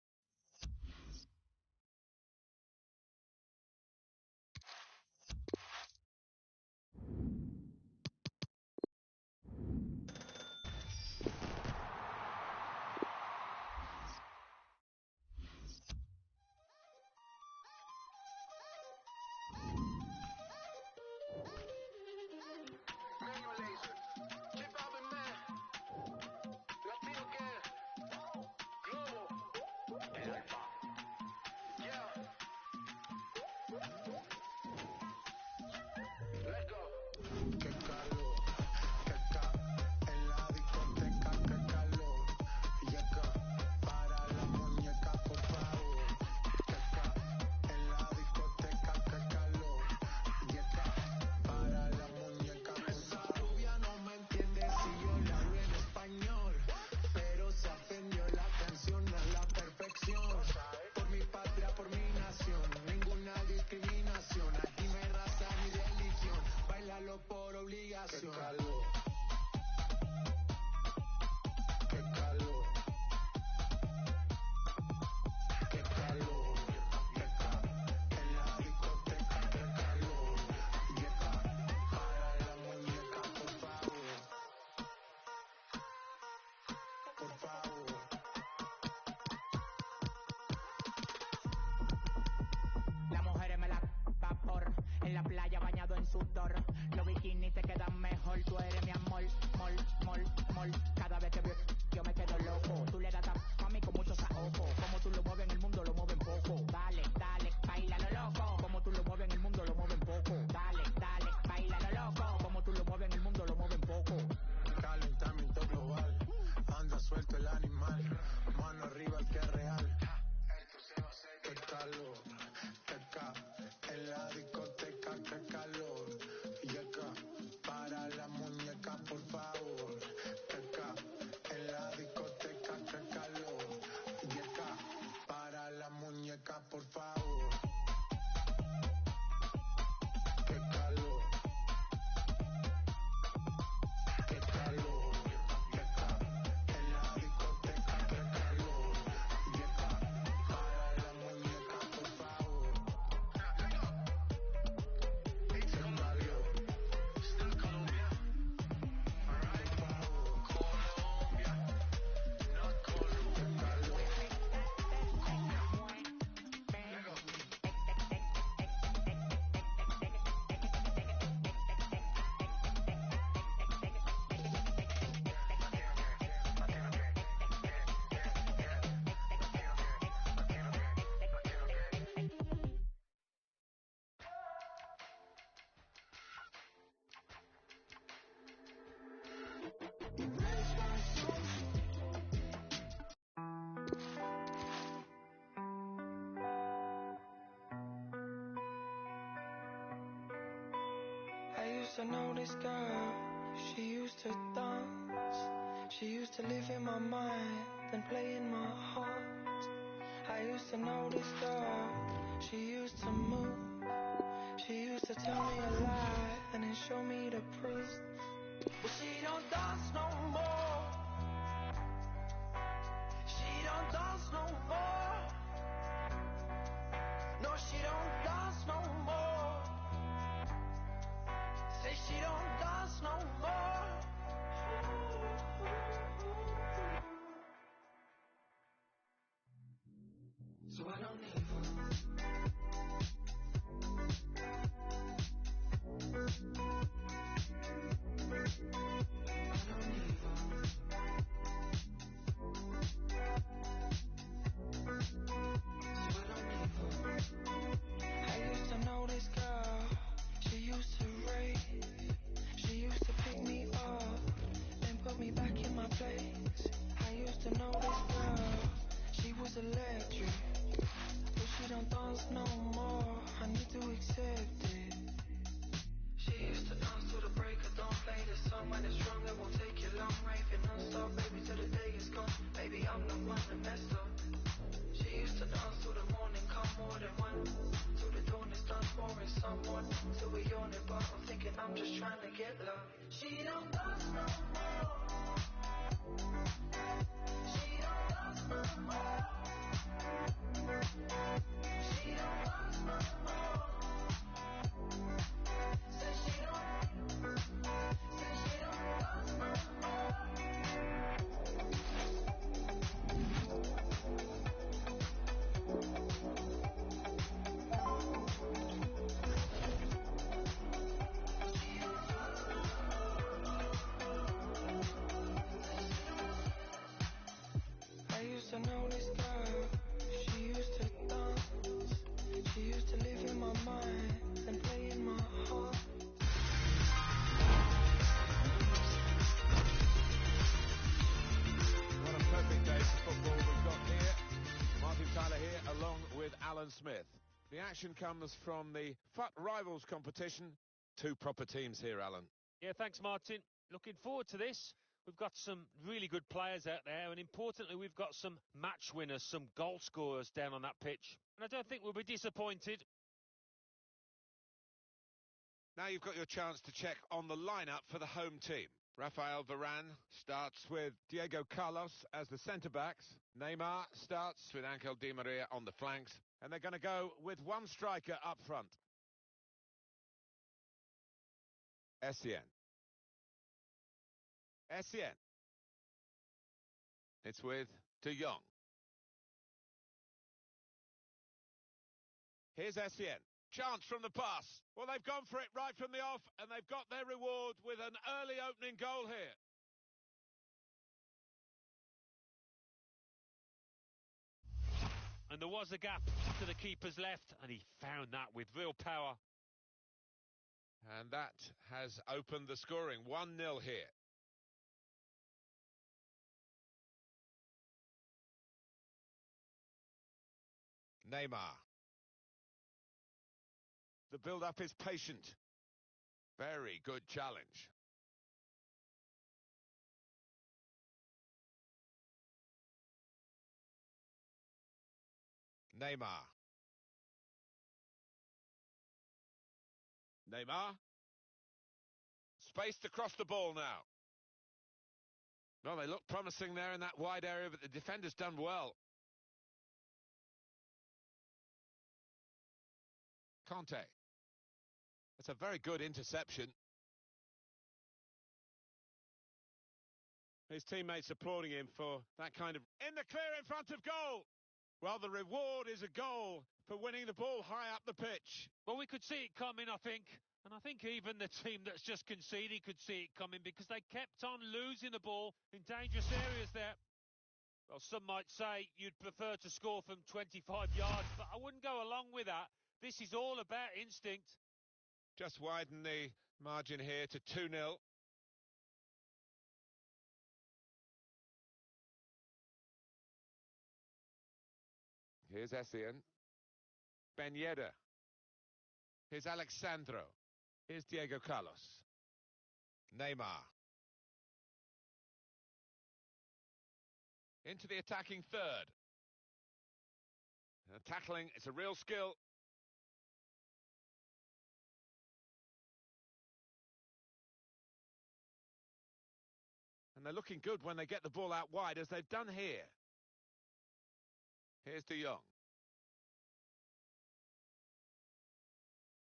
sudor. Los bikinis te quedan mejor, tú eres mi amor, mol, mol, mol. Cada vez que veo, yo me quedo loco. Tú le das a mí con muchos ojos. Como tú lo mueves en el mundo, lo mueven poco. Dale, dale, baila lo loco. Como tú lo mueves en el mundo, lo mueven poco. Dale, dale, baila lo loco. Como tú lo mueves en el mundo, lo mueven poco. Calentamiento global, anda suelto el animal. Mano arriba el que es real. Qué calor, qué ca, en la discoteca, qué calor. Y acá, para used to know this girl, she used to dance. She used to live in my mind, then play in my heart. I used to know this girl, she used to move. She used to tell me a lie and then show me the proof. But she don't dance no more. She don't dance no more. No, she don't dance no more. Say she don't dance no more. So I don't need her. I used to know this girl, she used to rave. She used to pick me up, then put me back in my place. I used to know this girl, she was electric. But she don't dance no more, I need to accept it. She used to dance to the break of dawn, play the song when it's wrong, it won't take you long. Raving non-stop, baby, till the day is gone. Baby, I'm the one that messed up. She used to dance till the morning, come more than one. Till the dawn is done, pouring someone. Till we yawn it, but I'm thinking I'm just trying to get love. She don't dance no more. She don't dance no more. She don't dance no more. Say she don't dance no more. I used to know this girl, she used to dance. She used to live in my mind and play in my heart. What a perfect day for football we've got here. Martin Tyler here, along with Alan Smith. The action comes from the FUT Rivals competition. Two proper teams here, Alan. Yeah, thanks, Martin. Looking forward to this. We've got some really good players out there, and importantly, we've got some match winners, some goal scorers down on that pitch. And I don't think we'll be disappointed. Now you've got your chance to check on the lineup for the home team. Rafael Varane starts with Diego Carlos as the centre-backs. Neymar starts with Angel Di Maria on the flanks. And they're going to go with one striker up front. Essien. Essien. It's with De Jong. Here's Essien. Chance from the pass. Well, they've gone for it right from the off, and they've got their reward with an early opening goal here. And there was a gap to the keeper's left, and he found that with real power. And that has opened the scoring. 1-0 here. Neymar. The build-up is patient. Very good challenge. Neymar. Neymar. Spaced across the ball now. Well, they look promising there in that wide area, but the defender's done well. Conte. That's a very good interception. His teammates applauding him for that kind of... In the clear in front of goal! Well, the reward is a goal for winning the ball high up the pitch. Well, we could see it coming, I think. And I think even the team that's just conceded could see it coming because they kept on losing the ball in dangerous areas there. Well, some might say you'd prefer to score from 25 yards, but I wouldn't go along with that. This is all about instinct. Just widen the margin here to 2-0. Here's Essien. Ben Yedder. Here's Alexandro. Here's Diego Carlos. Neymar. Into the attacking third. Tackling, it's a real skill. And they're looking good when they get the ball out wide, as they've done here. Here's De Jong.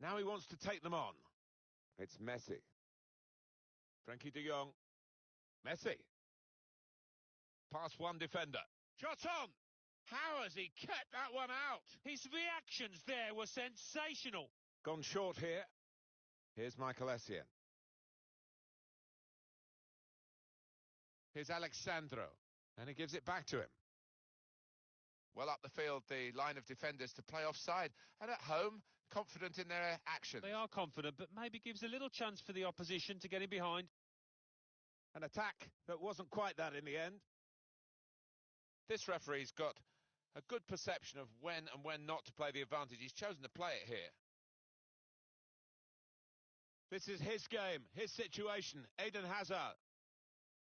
Now he wants to take them on. It's Messi. Frankie De Jong. Messi. Past one defender. Shot on! How has he kept that one out? His reactions there were sensational. Gone short here. Here's Michael Essien. Here's Alexandro. And he gives it back to him. Well up the field, the line of defenders to play offside. And at home, confident in their actions. They are confident, but maybe gives a little chance for the opposition to get in behind. An attack that wasn't quite that in the end. This referee's got a good perception of when and when not to play the advantage. He's chosen to play it here. This is his game, his situation. Eden Hazard.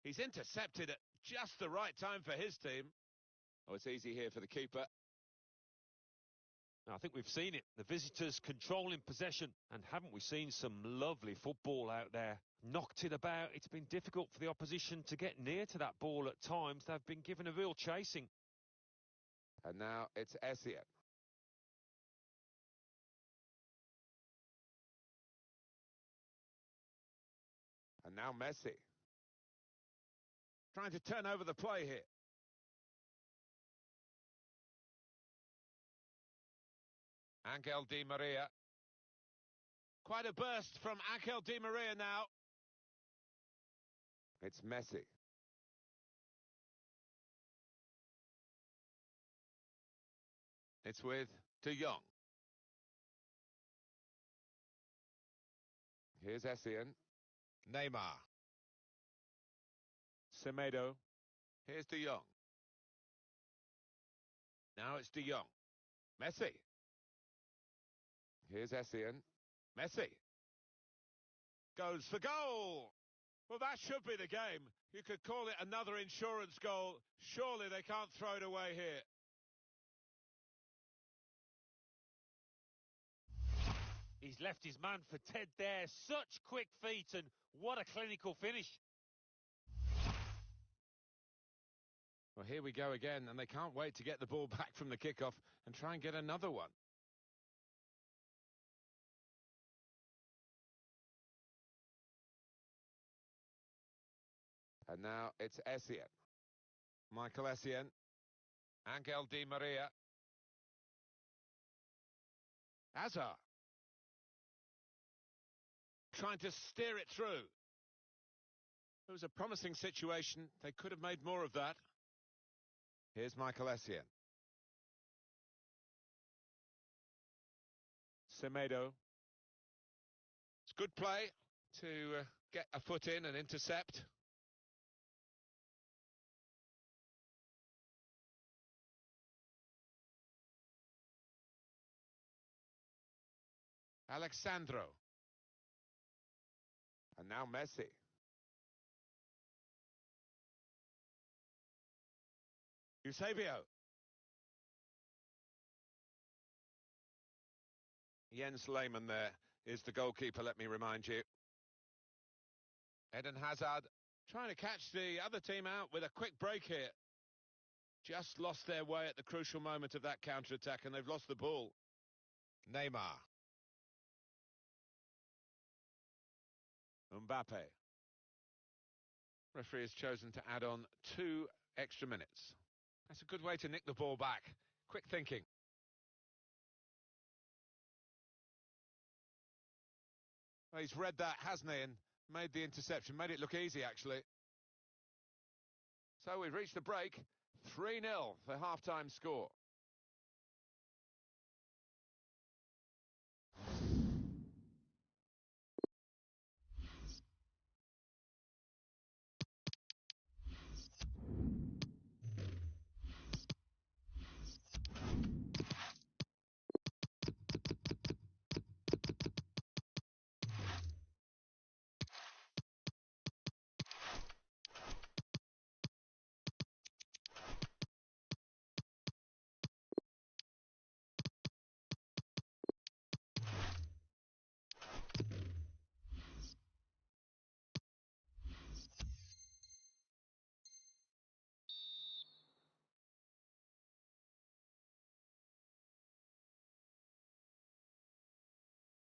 He's intercepted at just the right time for his team. Oh, it's easy here for the keeper. I think we've seen it. The visitors controlling possession. And haven't we seen some lovely football out there? Knocked it about. It's been difficult for the opposition to get near to that ball at times. They've been given a real chasing. And now it's Essien. And now Messi. Trying to turn over the play here. Angel Di Maria. Quite a burst from Angel Di Maria now. It's Messi. It's with De Jong. Here's Essien. Neymar. Semedo. Here's De Jong. Now it's De Jong. Messi. Here's Essien. Messi. Goes for goal. Well, that should be the game. You could call it another insurance goal. Surely they can't throw it away here. He's left his man for Ted there. Such quick feet, and what a clinical finish. Well, here we go again, and they can't wait to get the ball back from the kickoff and try and get another one. And now it's Essien. Michael Essien. Angel Di Maria. Hazard. Trying to steer it through. It was a promising situation. They could have made more of that. Here's Michael Essien. Semedo. It's good play to get a foot in and intercept. Alexandro. And now Messi. Eusebio. Jens Lehmann there is the goalkeeper, let me remind you. Eden Hazard trying to catch the other team out with a quick break here. Just lost their way at the crucial moment of that counter-attack, and they've lost the ball. Neymar. Mbappe. Referee has chosen to add on 2 extra minutes. That's a good way to nick the ball back. Quick thinking. Well, he's read that, hasn't he, and made the interception. Made it look easy, actually. So we've reached the break. 3-0, the half-time score.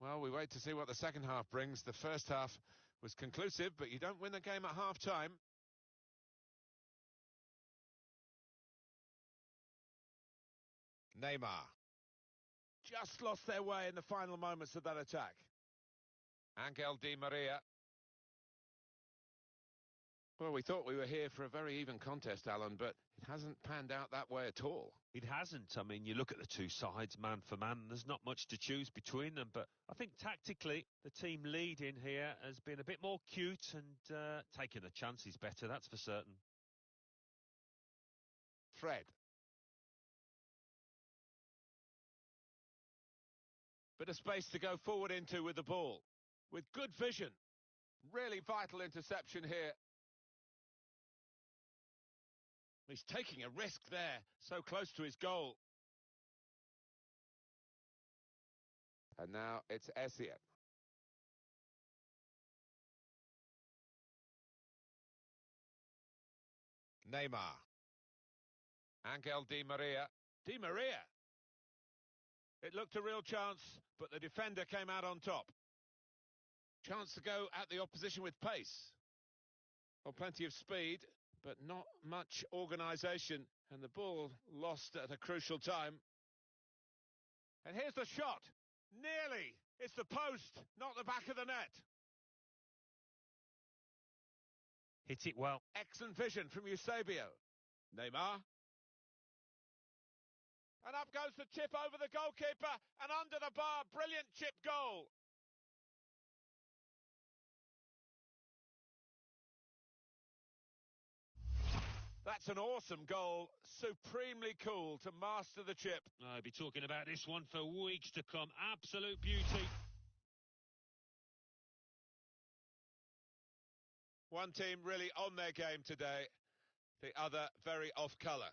Well, we wait to see what the second half brings. The first half was conclusive, but you don't win the game at half-time. Neymar. Just lost their way in the final moments of that attack. Angel Di Maria. Well, we thought we were here for a very even contest, Alan, but it hasn't panned out that way at all. It hasn't. I mean, you look at the two sides, man for man, there's not much to choose between them, but I think tactically, the team leading here has been a bit more cute and taking the chances better, that's for certain. Fred. Bit of space to go forward into with the ball. With good vision. Really vital interception here. He's taking a risk there, so close to his goal. And now it's Essien. Neymar. Angel Di Maria. Di Maria. It looked a real chance, but the defender came out on top. Chance to go at the opposition with pace. Well, plenty of speed, but not much organisation, and the ball lost at a crucial time. And here's the shot. Nearly. It's the post, not the back of the net. Hit it well. Excellent vision from Eusebio. Neymar. And up goes the chip over the goalkeeper and under the bar. Brilliant chip goal. That's an awesome goal. Supremely cool to master the chip. I'll be talking about this one for weeks to come. Absolute beauty. One team really on their game today. The other very off colour.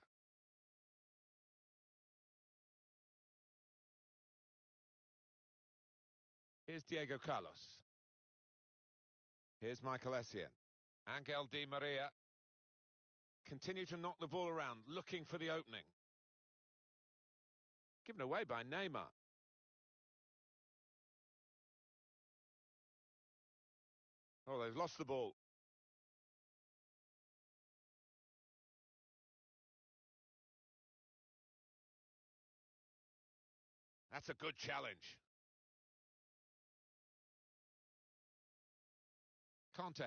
Here's Diego Carlos. Here's Michael Essien. Angel Di Maria. Continue to knock the ball around, looking for the opening. Given away by Neymar. Oh, they've lost the ball. That's a good challenge. Conte.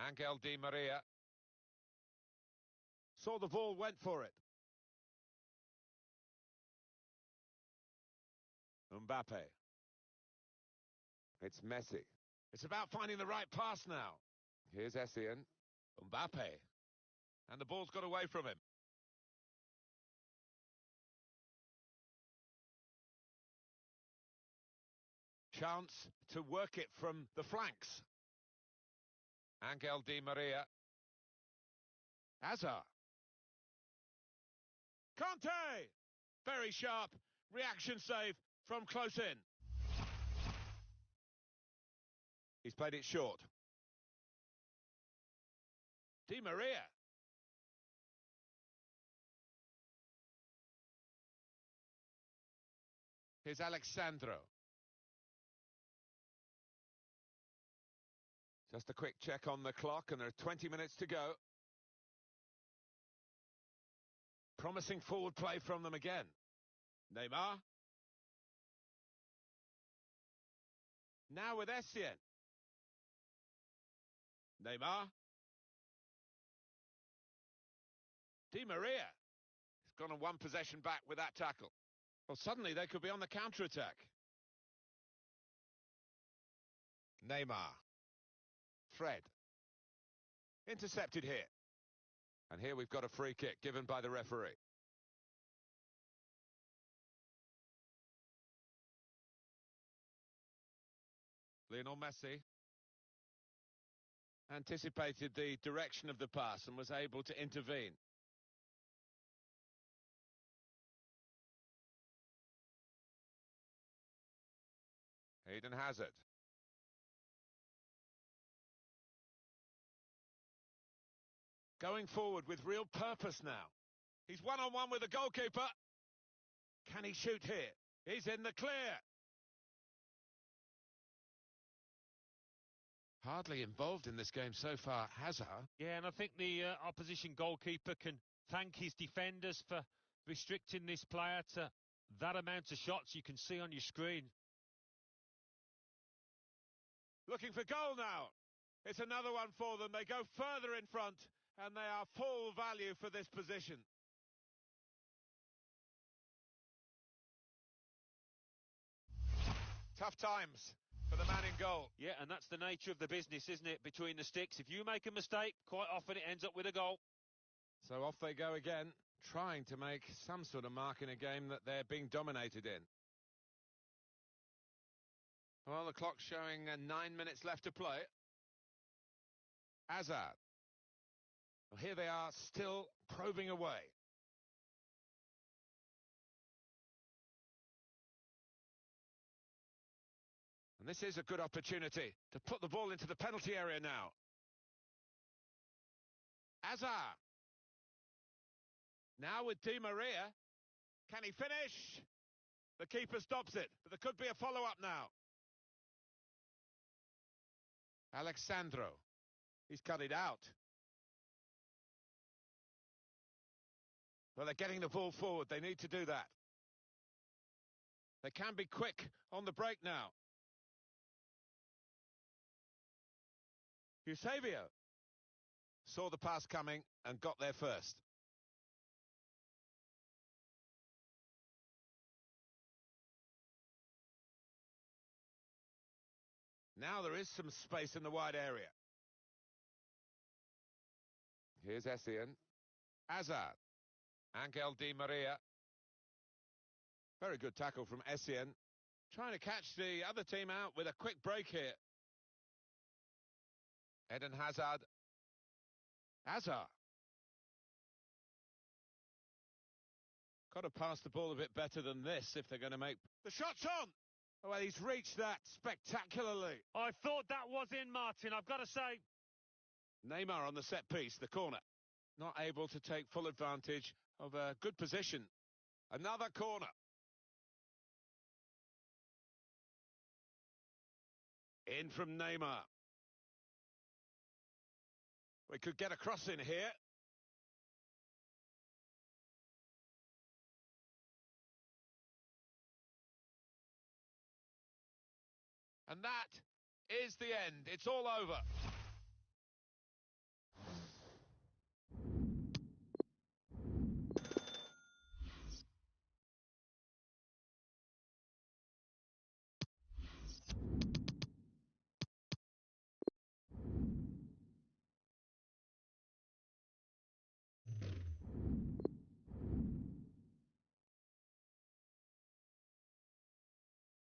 Angel Di Maria. Saw the ball, went for it. Mbappe. It's Messi. It's about finding the right pass now. Here's Essien. Mbappe. And the ball's got away from him. Chance to work it from the flanks. Angel Di Maria. Hazard. Conte! Very sharp. Reaction save from close in. He's played it short. Di Maria. Here's Alexandro. Just a quick check on the clock, and there are 20 minutes to go. Promising forward play from them again. Neymar. Now with Essien. Neymar. Di Maria. He's gone on one possession back with that tackle. Well, suddenly they could be on the counter-attack. Neymar. Fred. Intercepted here. And here we've got a free kick given by the referee. Lionel Messi anticipated the direction of the pass and was able to intervene. Eden Hazard. Going forward with real purpose now. He's one-on-one with the goalkeeper. Can he shoot here? He's in the clear. Hardly involved in this game so far, Hazard. Yeah, and I think the opposition goalkeeper can thank his defenders for restricting this player to that amount of shots you can see on your screen. Looking for goal now. It's another one for them. They go further in front, and they are full value for this position. Tough times for the man in goal. Yeah, and that's the nature of the business, isn't it? Between the sticks. If you make a mistake, quite often it ends up with a goal. So off they go again, trying to make some sort of mark in a game that they're being dominated in. Well, the clock's showing 9 minutes left to play. Hazard. Well, here they are, still probing away. And this is a good opportunity to put the ball into the penalty area now. Hazard. Now with Di Maria. Can he finish? The keeper stops it, but there could be a follow-up now. Alexandro. He's cut it out. Well, they're getting the ball forward. They need to do that. They can be quick on the break now. Eusebio saw the pass coming and got there first. Now there is some space in the wide area. Here's Essien. Hazard. Angel Di Maria. Very good tackle from Essien. Trying to catch the other team out with a quick break here. Eden Hazard. Hazard. Got to pass the ball a bit better than this if they're going to make... The shot's on! Oh, well, he's reached that spectacularly. I thought that was in, Martin, I've got to say. Neymar on the set piece, the corner. Not able to take full advantage of a good position. Another corner. In from Neymar. We could get a cross in here. And that is the end. It's all over.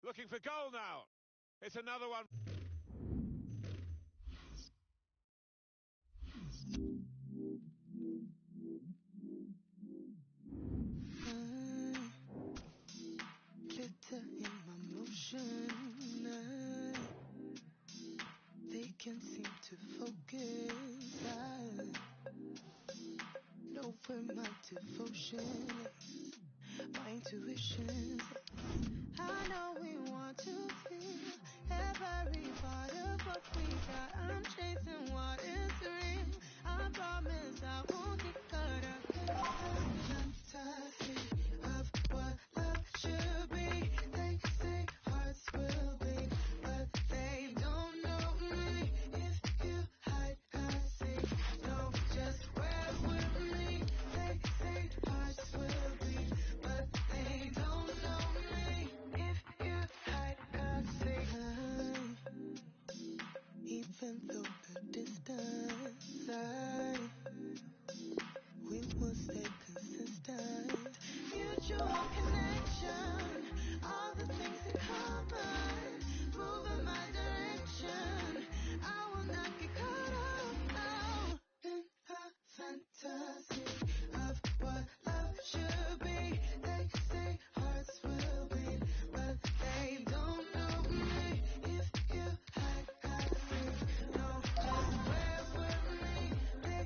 Looking for goal now. It's another one. Glitter in my motion. They can't seem to focus. I know where my devotion is, my intuition. I know we want to feel every part of what we got. I'm chasing what is real. I promise I won't get caught up. Fantasy of what love should be. They say hearts will beat, but they don't know me. If you hide, I see. Don't just wear with me. They say hearts will beat, but they don't know me. If you hide, I see. Even though the distance, we will stay consistent. Mutual connection, all the things in common, move in my direction. I will not get caught up now in a fantasy of what love should be. They say hearts will beat, but they don't know me. If you hide, I see. No, just wear with me. They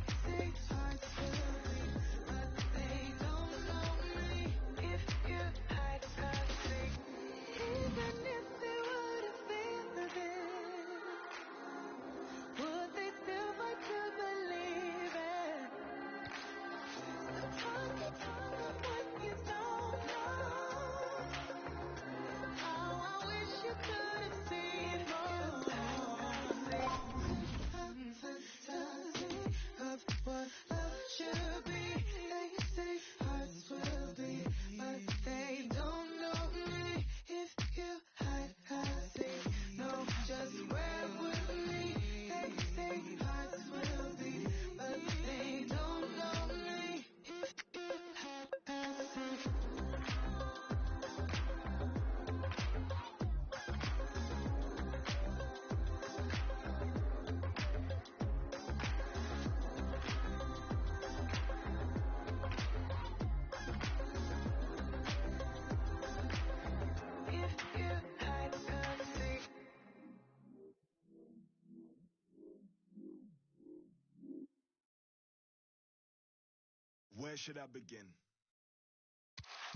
where should I begin?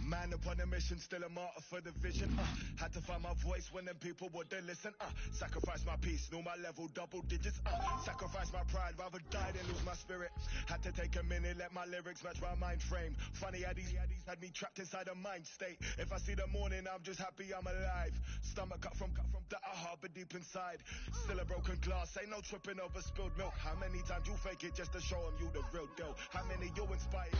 Man upon a mission, still a martyr for the vision. Had to find my voice when them people wouldn't listen. Sacrifice my peace, know my level, double digits. Sacrifice my pride, rather die than lose my spirit. Had to take a minute, let my lyrics match my mind frame. Funny how these had me trapped inside a mind state. If I see the morning, I'm just happy I'm alive. Stomach cut from that I harbor deep inside. Still a broken glass, ain't no tripping over spilled milk. How many times you fake it just to show them you the real deal? How many you inspired?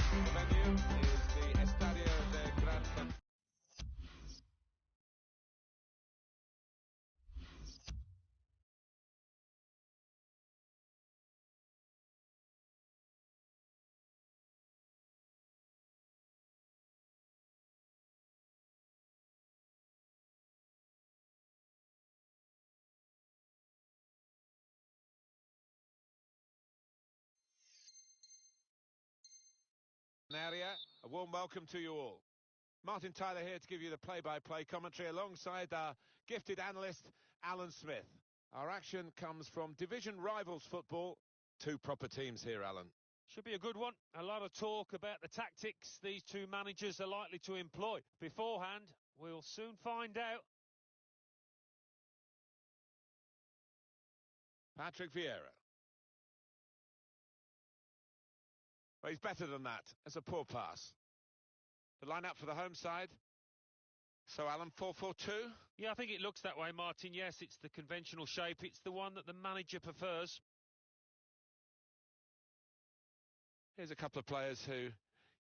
The venue is the Estadio de Gran Canaria. A warm welcome to you all. Martin Tyler here to give you the play-by-play commentary alongside our gifted analyst, Alan Smith. Our action comes from division rivals football. Two proper teams here, Alan. Should be a good one. A lot of talk about the tactics these two managers are likely to employ. Beforehand, we'll soon find out. Patrick Vieira. Well, he's better than that. It's a poor pass. The line-up for the home side. So, Alan, 4-4-2? Yeah, I think it looks that way, Martin. Yes, it's the conventional shape. It's the one that the manager prefers. Here's a couple of players who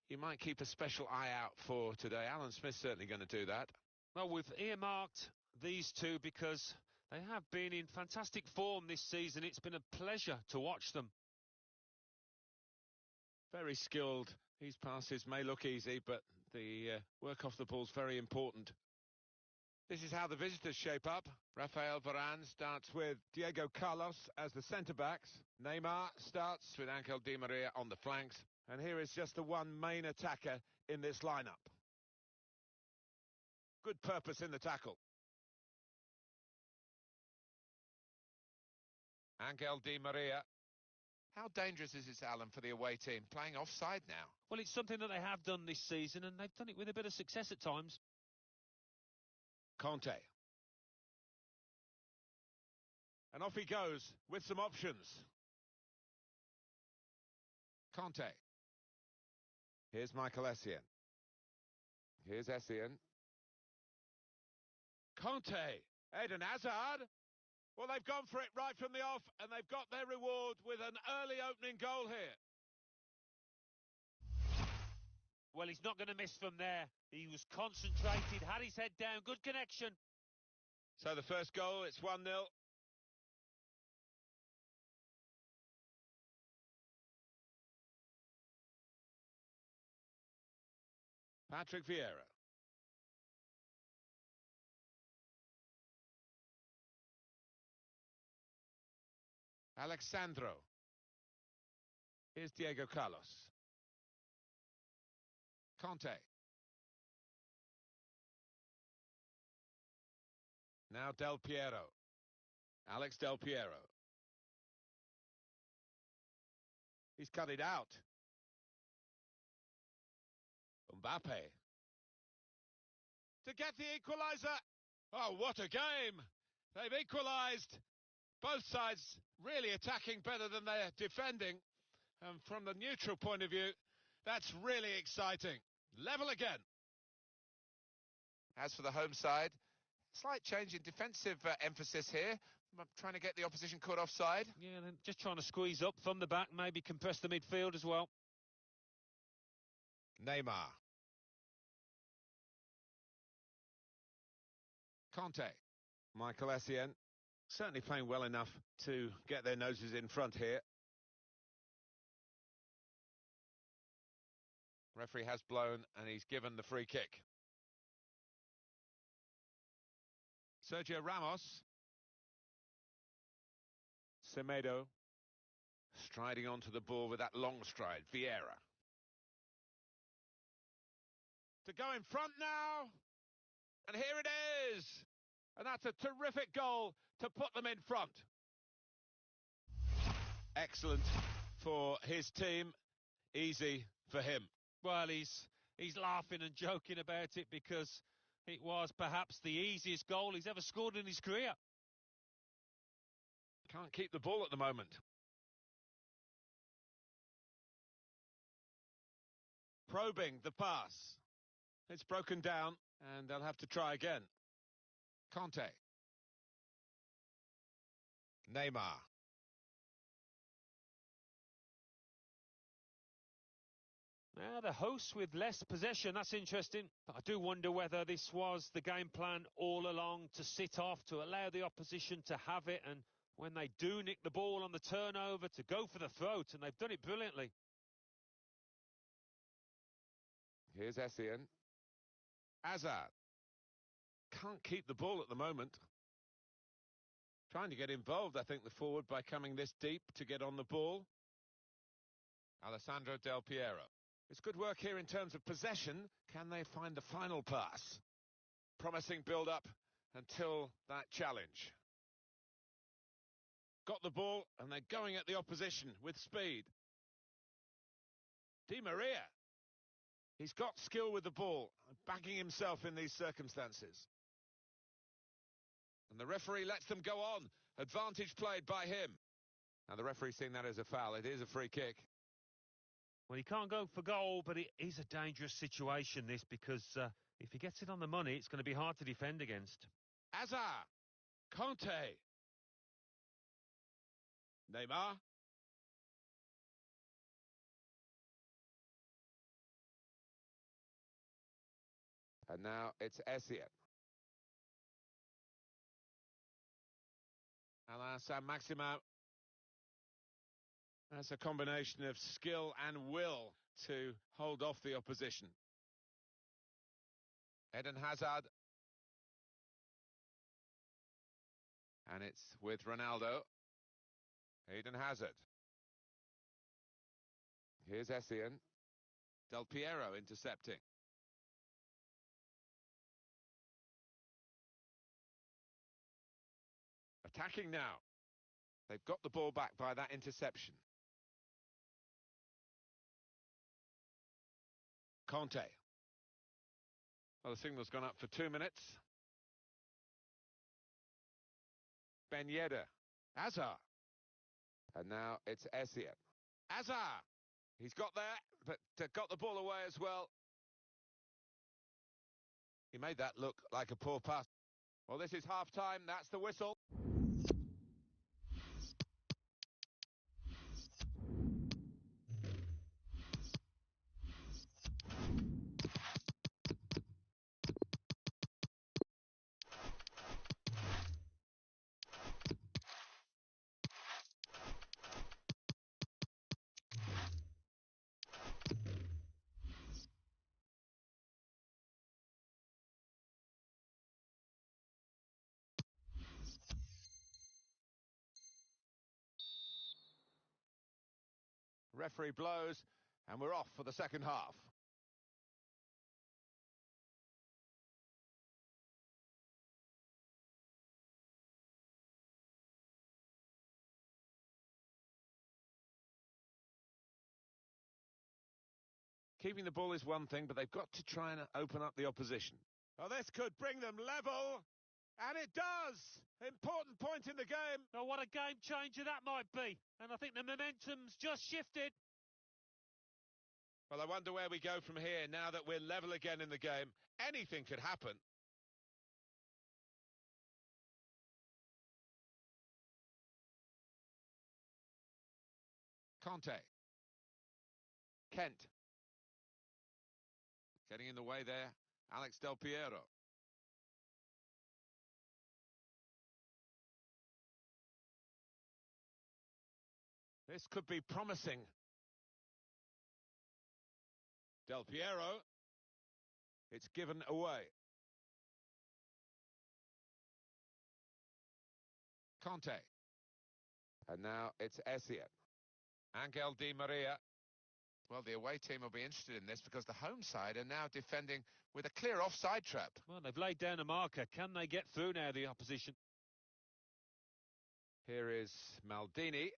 you might keep a special eye out for today. Alan Smith's certainly going to do that. Well, we've earmarked these two because they have been in fantastic form this season. It's been a pleasure to watch them. Very skilled. These passes may look easy, but the work off the ball's very important. This is how the visitors shape up. Rafael Varane starts with Diego Carlos as the centre-backs. Neymar starts with Angel Di Maria on the flanks. And here is just the one main attacker in this lineup. Good purpose in the tackle. Angel Di Maria. How dangerous is this, Alan, for the away team? Playing offside now. Well, it's something that they have done this season, and they've done it with a bit of success at times. Conte. And off he goes with some options. Conte. Here's Michael Essien. Here's Essien. Conte. Eden Hazard. Well, they've gone for it right from the off, and they've got their reward with an early opening goal here. Well, he's not going to miss from there. He was concentrated, had his head down, good connection. So the first goal, it's 1-0. Patrick Vieira. Alexandro. Here's Diego Carlos. Conte. Now Del Piero. Alex Del Piero. He's cut it out. Mbappe. To get the equaliser. Oh, what a game. They've equalised. Both sides really attacking better than they're defending. And from the neutral point of view, that's really exciting. Level again. As for the home side, slight change in defensive emphasis here. Trying to get the opposition caught offside. Yeah, they're just trying to squeeze up from the back, maybe compress the midfield as well. Neymar. Conte. Michael Essien. Certainly playing well enough to get their noses in front here. Referee has blown and he's given the free kick. Sergio Ramos. Semedo. Striding onto the ball with that long stride. Vieira. To go in front now. And here it is. And that's a terrific goal to put them in front. Excellent for his team, easy for him. Well, he's laughing and joking about it because it was perhaps the easiest goal he's ever scored in his career. Can't keep the ball at the moment. Probing the pass. It's broken down, and they'll have to try again. Conte. Neymar. Now, the hosts with less possession, that's interesting. But I do wonder whether this was the game plan all along, to sit off, to allow the opposition to have it, and when they do nick the ball on the turnover, to go for the throat, and they've done it brilliantly. Here's Essien. Hazard. Can't keep the ball at the moment. Trying to get involved, I think, the forward by coming this deep to get on the ball. Alessandro Del Piero. It's good work here in terms of possession. Can they find the final pass? Promising build-up until that challenge. Got the ball, and they're going at the opposition with speed. Di Maria. He's got skill with the ball, backing himself in these circumstances. And the referee lets them go on. Advantage played by him. Now, the referee's seen that as a foul. It is a free kick. Well, he can't go for goal, but it is a dangerous situation, this, because if he gets it on the money, it's going to be hard to defend against. Hazard. Conte. Neymar. And now it's Essien. Alain Saint-Maximin. That's a combination of skill and will to hold off the opposition. Eden Hazard. And it's with Ronaldo. Eden Hazard. Here's Essien. Del Piero intercepting. Attacking now. They've got the ball back by that interception. Conte. Well, the signal's gone up for 2 minutes. Ben Yedder. Hazard. And now it's Essien. Hazard. He's got there, but got the ball away as well. He made that look like a poor pass. Well, this is half-time. That's the whistle. Referee blows, and we're off for the second half. Keeping the ball is one thing, but they've got to try and open up the opposition. Oh, this could bring them level, and it does! Important point in the game. Oh, what a game changer that might be. And I think the momentum's just shifted. Well, I wonder where we go from here now that we're level again in the game. Anything could happen. Conte. Kent. Getting in the way there, Alex Del Piero. This could be promising. Del Piero. It's given away. Conte. And now it's Essien. Angel Di Maria. Well, the away team will be interested in this because the home side are now defending with a clear offside trap. Well, they've laid down a marker. Can they get through now, the opposition? Here is Maldini.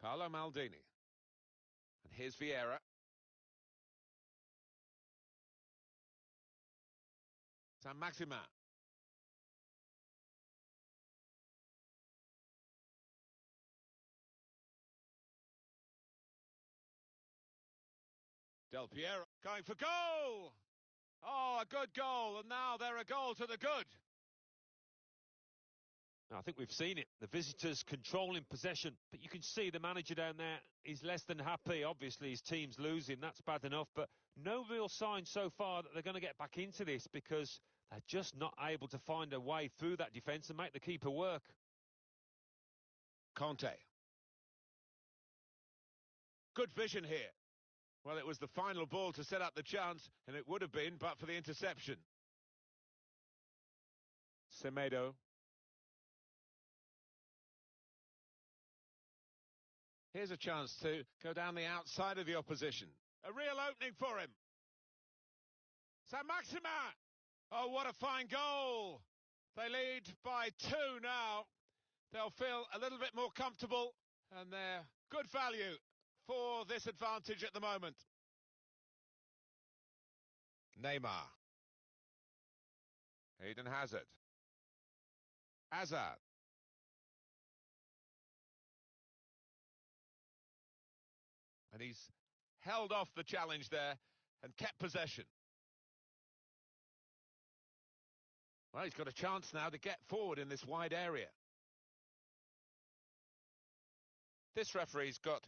Paolo Maldini. And here's Vieira. San Maximin. Del Piero going for goal! Oh, a good goal, and now they're a goal to the good. I think we've seen it. The visitors controlling possession, but you can see the manager down there is less than happy. Obviously, his team's losing. That's bad enough, but no real sign so far that they're going to get back into this because they're just not able to find a way through that defence and make the keeper work. Conte. Good vision here. Well, it was the final ball to set up the chance, and it would have been, but for the interception. Semedo. Here's a chance to go down the outside of the opposition. A real opening for him. San Maximin! Oh, what a fine goal! They lead by 2 now. They'll feel a little bit more comfortable, and they're good value for this advantage at the moment. Neymar. Eden Hazard. Hazard. And he's held off the challenge there and kept possession. Well, he's got a chance now to get forward in this wide area. This referee's got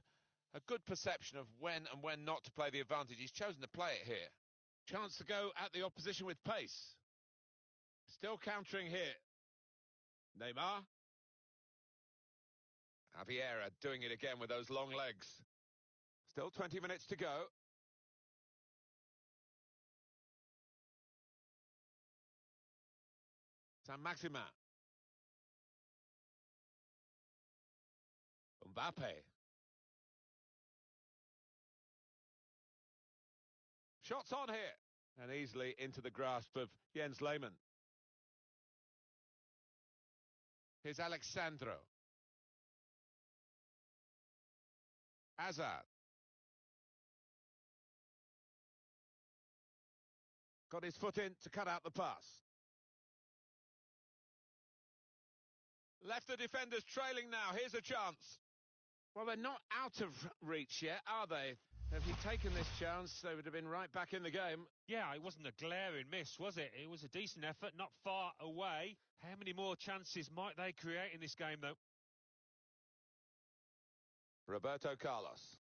a good perception of when and when not to play the advantage. He's chosen to play it here. Chance to go at the opposition with pace. Still countering here. Neymar. Vieira doing it again with those long legs. Still 20 minutes to go. San Maximin. Mbappe. Shots on here. And easily into the grasp of Jens Lehmann. Here's Alexandro. Hazard. Got his foot in to cut out the pass. Left the defenders trailing now. Here's a chance. Well, they're not out of reach yet, are they? If he'd taken this chance, they would have been right back in the game. Yeah, it wasn't a glaring miss, was it? It was a decent effort, not far away. How many more chances might they create in this game, though? Roberto Carlos.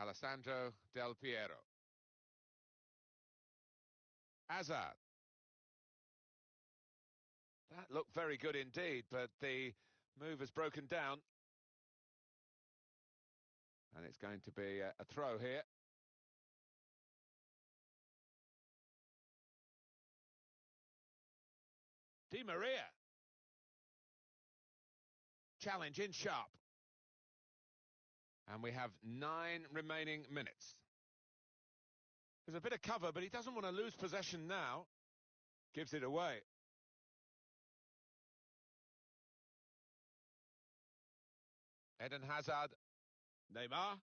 Alessandro Del Piero. Hazard. That looked very good indeed, but the move has broken down. And it's going to be a throw here. Di Maria. Challenge in sharp. And we have 9 remaining minutes. There's a bit of cover, but he doesn't want to lose possession now. Gives it away. Eden Hazard. Neymar.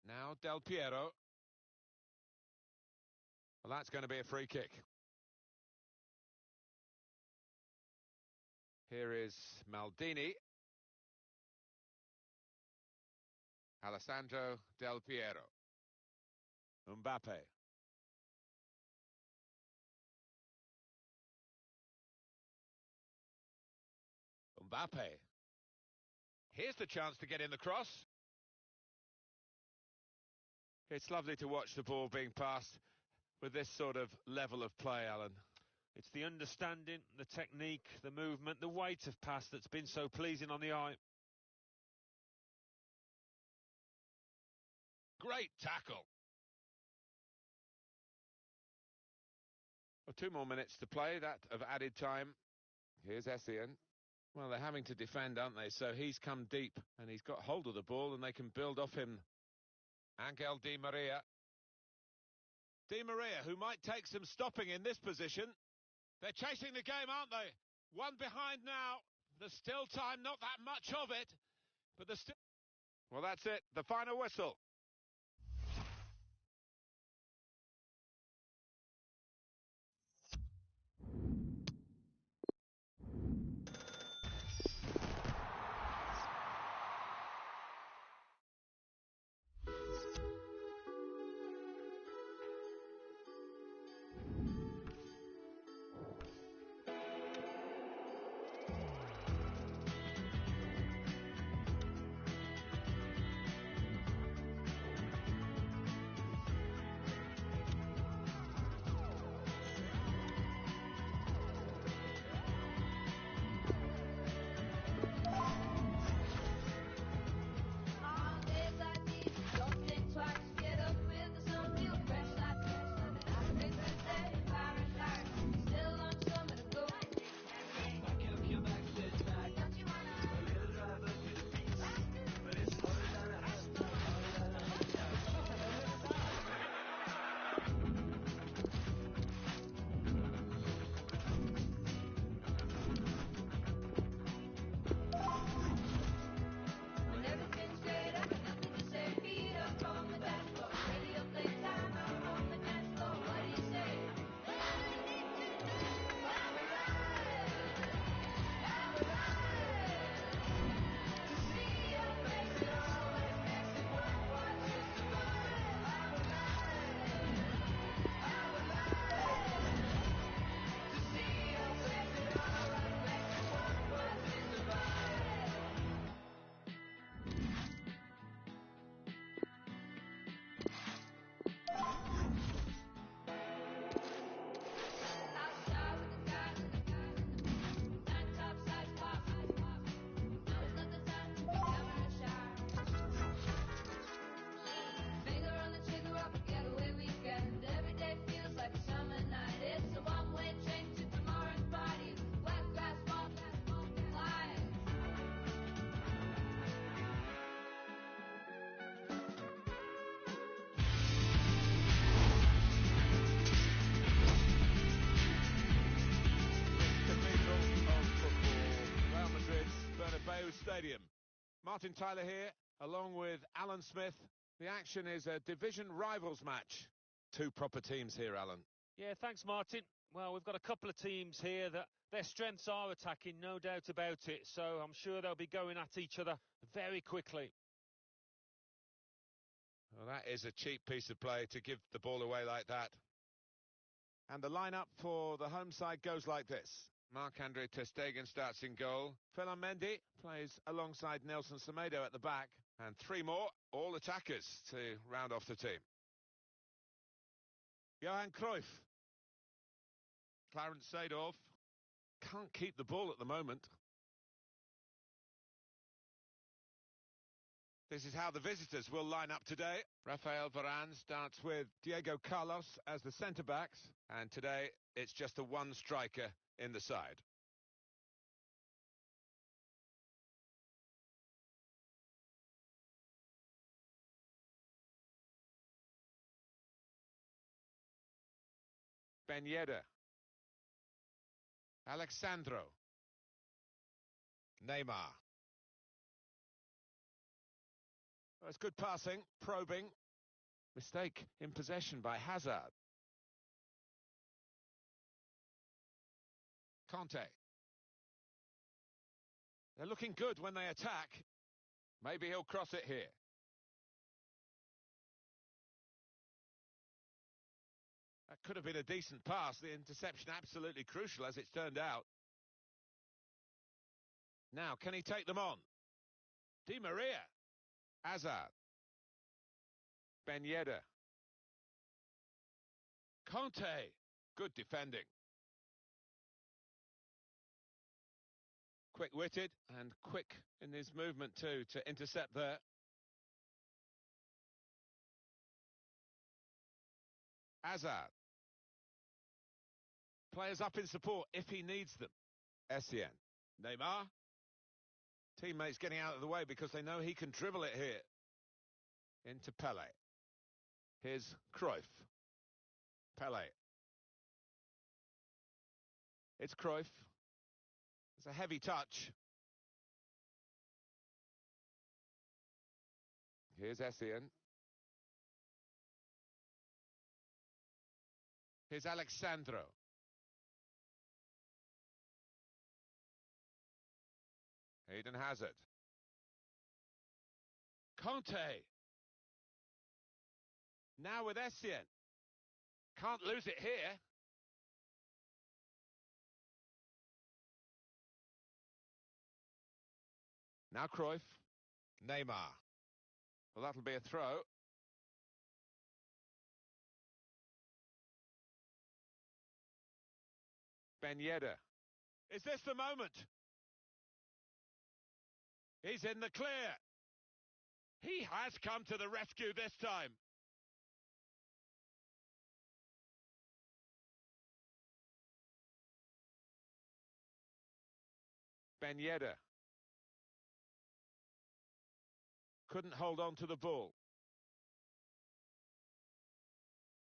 Now Del Piero. Well, that's going to be a free kick. Here is Maldini. Alessandro Del Piero. Mbappe. Mbappe. Here's the chance to get in the cross. It's lovely to watch the ball being passed with this sort of level of play, Alan. It's the understanding, the technique, the movement, the weight of pass that's been so pleasing on the eye. Great tackle. Well, 2 more minutes to play, that of added time. Here's Essien. Well, they're having to defend, aren't they? So he's come deep and he's got hold of the ball and they can build off him. Angel Di Maria. Di Maria, who might take some stopping in this position. They're chasing the game, aren't they? One behind now. There's still time, not that much of it, but there's still... Well, that's it. The final whistle. Stadium. Martin Tyler here, along with Alan Smith. The action is a division rivals match. Two proper teams here, Alan. Yeah, thanks, Martin. Well, we've got a couple of teams here that their strengths are attacking, no doubt about it. So I'm sure they'll be going at each other very quickly. Well, that is a cheap piece of play to give the ball away like that. And the lineup for the home side goes like this. Marc-Andre ter Stegen starts in goal. Ferland Mendy plays alongside Nelson Semedo at the back. And three more, all attackers, to round off the team. Johan Cruyff. Clarence Seedorf. Can't keep the ball at the moment. This is how the visitors will line up today. Rafael Varane starts with Diego Carlos as the centre-backs. And today, it's just the one striker in the side. Ben Yedder. Alexandro. Neymar. Oh, it's good passing, probing. Mistake in possession by Hazard. Conte. They're looking good when they attack. Maybe he'll cross it here. That could have been a decent pass. The interception absolutely crucial as it's turned out. Now, can he take them on? Di Maria. Hazard. Ben Yedder. Conte. Good defending. Quick-witted and quick in his movement too to intercept there. Hazard. Players up in support if he needs them. Essien. Neymar. Teammates getting out of the way because they know he can dribble it here. Into Pele. Here's Cruyff. Pele. It's Cruyff. It's a heavy touch. Here's Essien. Here's Alexandro. Eden Hazard. Conte. Now with Essien. Can't lose it here. Now Cruyff. Neymar. Well, that'll be a throw. Ben Yedder. Is this the moment? He's in the clear. He has come to the rescue this time. Ben Yedder. Couldn't hold on to the ball.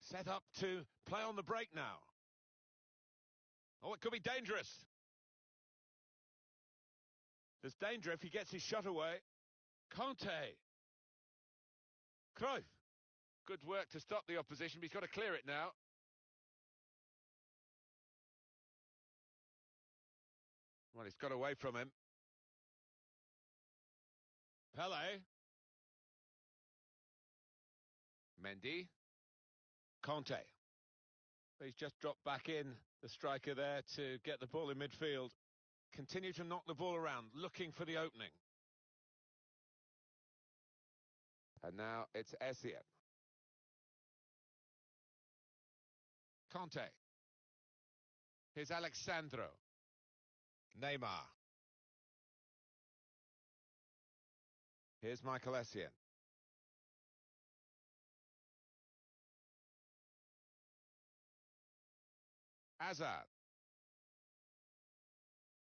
Set up to play on the break now. Oh, it could be dangerous. There's danger if he gets his shot away. Conte. Cruyff. Good work to stop the opposition, but he's got to clear it now. Well, he's got away from him. Pele. Mendy. Conte. He's just dropped back in, the striker there, to get the ball in midfield. Continue to knock the ball around, looking for the opening. And now it's Essien. Conte. Here's Alexandro. Neymar. Here's Michael Essien. Hazard.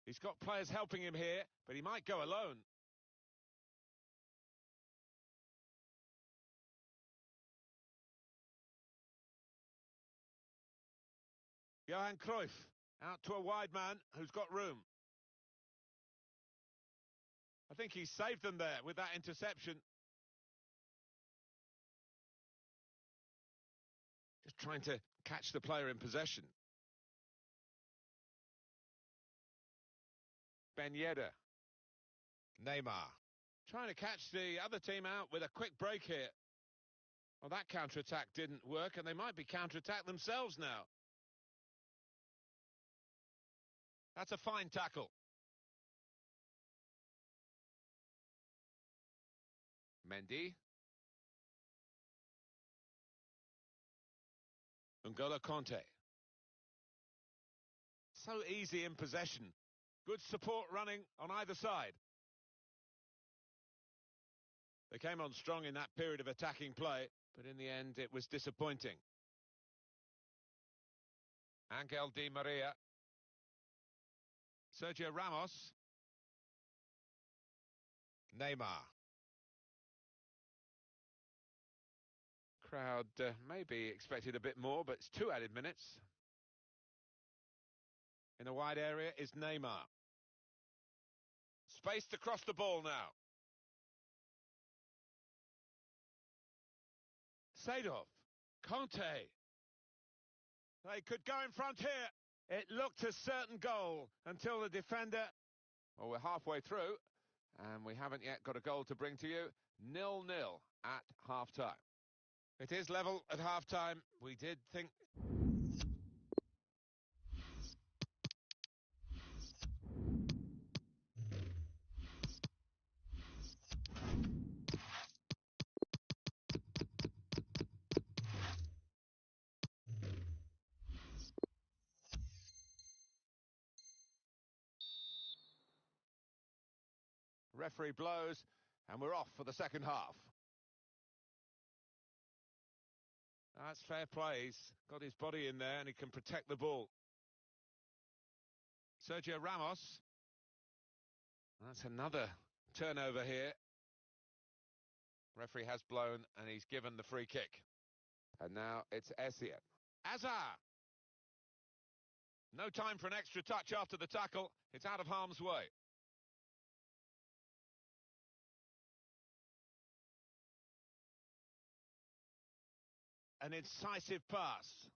He's got players helping him here, but he might go alone. Johan Cruyff out to a wide man who's got room. I think he saved them there with that interception. Just trying to catch the player in possession. Ben Yedder. Neymar. Trying to catch the other team out with a quick break here. Well, that counter-attack didn't work, and they might be counter-attacked themselves now. That's a fine tackle. Mendy. N'Golo Conte. So easy in possession. Good support running on either side. They came on strong in that period of attacking play, but in the end it was disappointing. Angel Di Maria. Sergio Ramos. Neymar. Crowd maybe expected a bit more, but it's 2 added minutes. In a wide area is Neymar. Space to cross the ball now. Seedorf. Conte. They could go in front here. It looked a certain goal until the defender... Well, we're halfway through, and we haven't yet got a goal to bring to you. 0-0 at half-time. It is level at half-time. We did think... Referee blows, and we're off for the second half. That's fair play. He's got his body in there, and he can protect the ball. Sergio Ramos. That's another turnover here. Referee has blown, and he's given the free kick. And now it's Essien. Azar. No time for an extra touch after the tackle. It's out of harm's way. An incisive pass.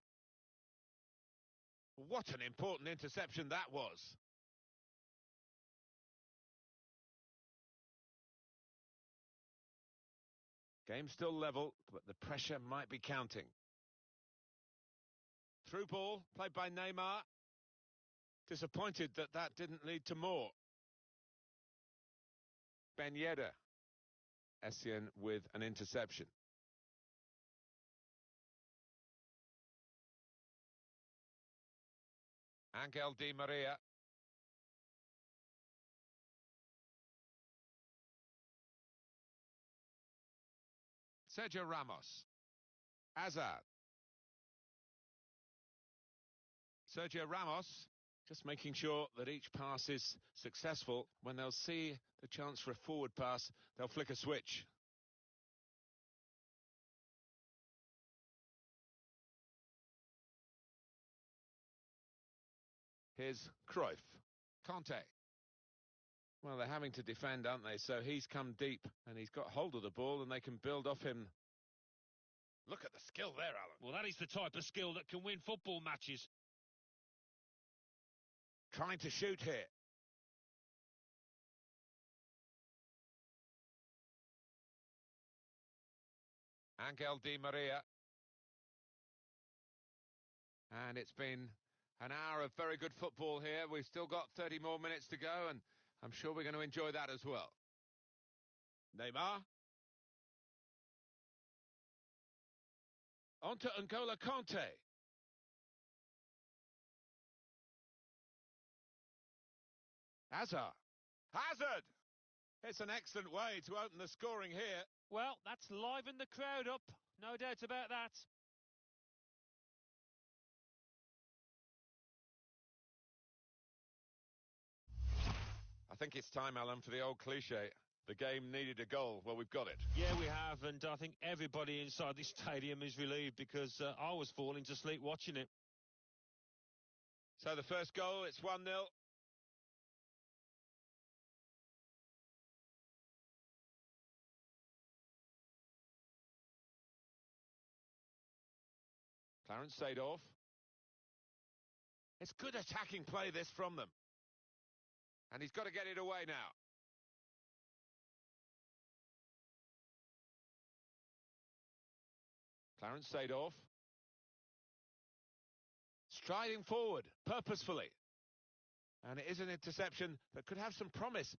What an important interception that was. Game still level, but the pressure might be counting. Through ball, played by Neymar. Disappointed that that didn't lead to more. Ben Yedder. Essien with an interception. Angel Di Maria. Sergio Ramos. Azar. Sergio Ramos just making sure that each pass is successful. When they'll see the chance for a forward pass, they'll flick a switch. Here's Cruyff. Conte. Well, they're having to defend, aren't they? So he's come deep and he's got hold of the ball and they can build off him. Look at the skill there, Alan. Well, that is the type of skill that can win football matches. Trying to shoot here. Angel Di Maria. And it's been an hour of very good football here. We've still got 30 more minutes to go, and I'm sure we're going to enjoy that as well. Neymar. On to N'Golo Conte. Hazard. Hazard! It's an excellent way to open the scoring here. Well, that's livened the crowd up. No doubt about that. I think it's time, Alan, for the old cliche. The game needed a goal. Well, we've got it. Yeah, we have, and I think everybody inside this stadium is relieved because I was falling to sleep watching it. So the first goal, it's 1-0. Clarence Seedorf. It's good attacking play, this, from them. And he's got to get it away now. Clarence Seedorf. Striding forward, purposefully. And it is an interception that could have some promise.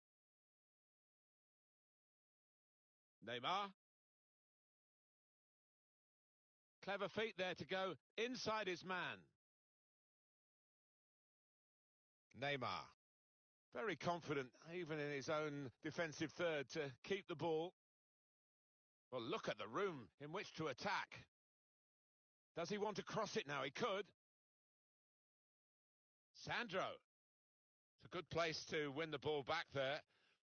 Neymar. Clever feet there to go inside his man. Neymar. Very confident, even in his own defensive third, to keep the ball. Well, look at the room in which to attack. Does he want to cross it now? He could. Sandro. It's a good place to win the ball back there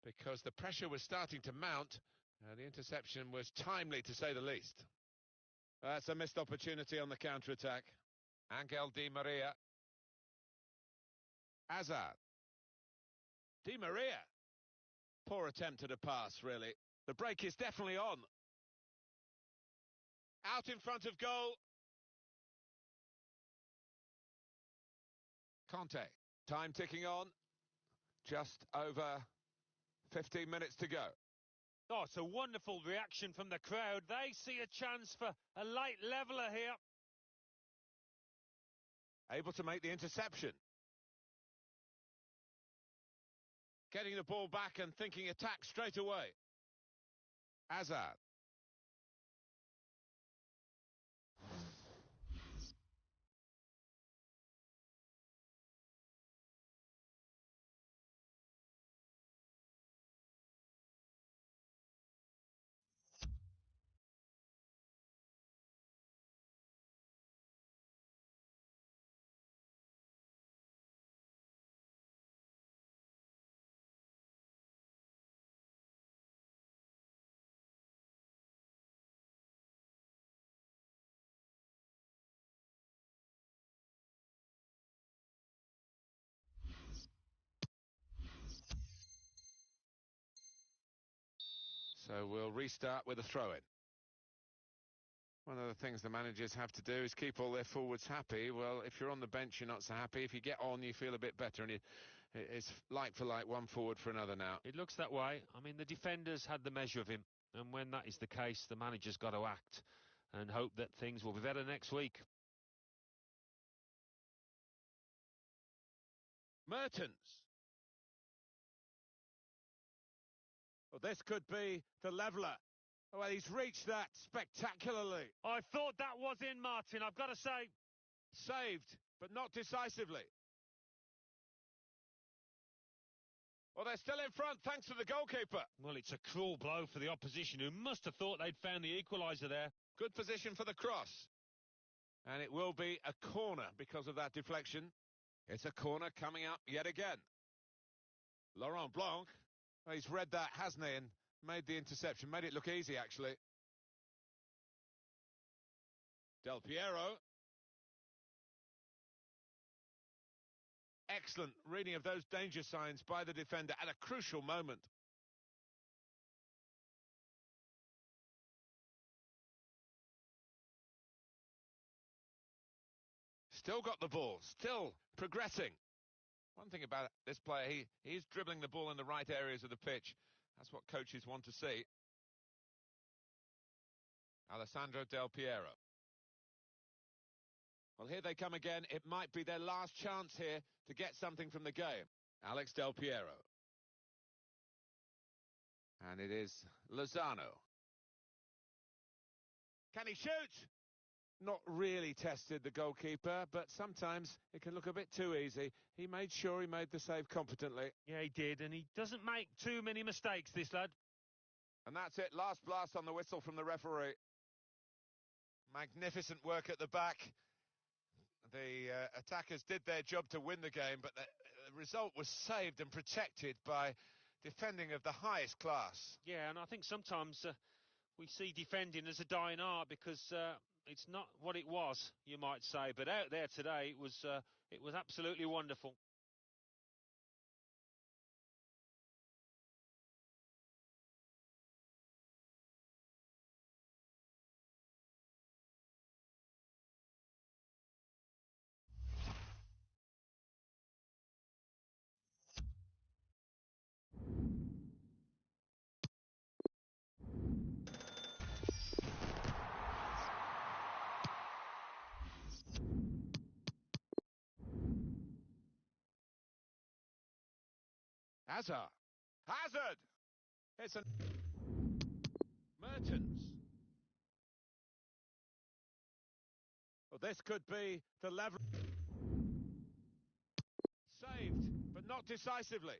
because the pressure was starting to mount. The interception was timely, to say the least. That's a missed opportunity on the counter-attack. Angel Di Maria. Hazard. Di Maria. Poor attempt at a pass, really. The break is definitely on. Out in front of goal. Conte. Time ticking on. Just over 15 minutes to go. Oh, it's a wonderful reaction from the crowd. They see a chance for a late leveller here. Able to make the interception. Getting the ball back and thinking attack straight away. Hazard. So we'll restart with a throw-in. One of the things the managers have to do is keep all their forwards happy. Well, if you're on the bench, you're not so happy. If you get on, you feel a bit better. And it's like for like, one forward for another now. It looks that way. I mean, the defenders had the measure of him. And when that is the case, the manager's got to act and hope that things will be better next week. Mertens. Well, this could be the leveller. Well, he's reached that spectacularly. I thought that was in, Martin, I've got to say. Saved, but not decisively. Well, they're still in front, thanks to the goalkeeper. Well, it's a cruel blow for the opposition, who must have thought they'd found the equaliser there. Good position for the cross. And it will be a corner because of that deflection. It's a corner coming up yet again. Laurent Blanc, well, he's read that, hasn't he, and made the interception, made it look easy, actually. Del Piero. Excellent reading of those danger signs by the defender at a crucial moment. Still got the ball, still progressing. One thing about this player, he's dribbling the ball in the right areas of the pitch. That's what coaches want to see. Alessandro Del Piero. Well, here they come again. It might be their last chance here to get something from the game. Alex Del Piero. And it is Lozano. Can he shoot? Not really tested the goalkeeper, but sometimes it can look a bit too easy. He made sure he made the save competently. Yeah, he did, and he doesn't make too many mistakes, this lad. And that's it, last blast on the whistle from the referee. Magnificent work at the back. The attackers did their job to win the game, but the result was saved and protected by defending of the highest class. Yeah, and I think sometimes we see defending as a dying art because it's not what it was, you might say. But out there today, it was absolutely wonderful. Hazard! It's a... Mertens. Well, this could be the level... Saved, but not decisively.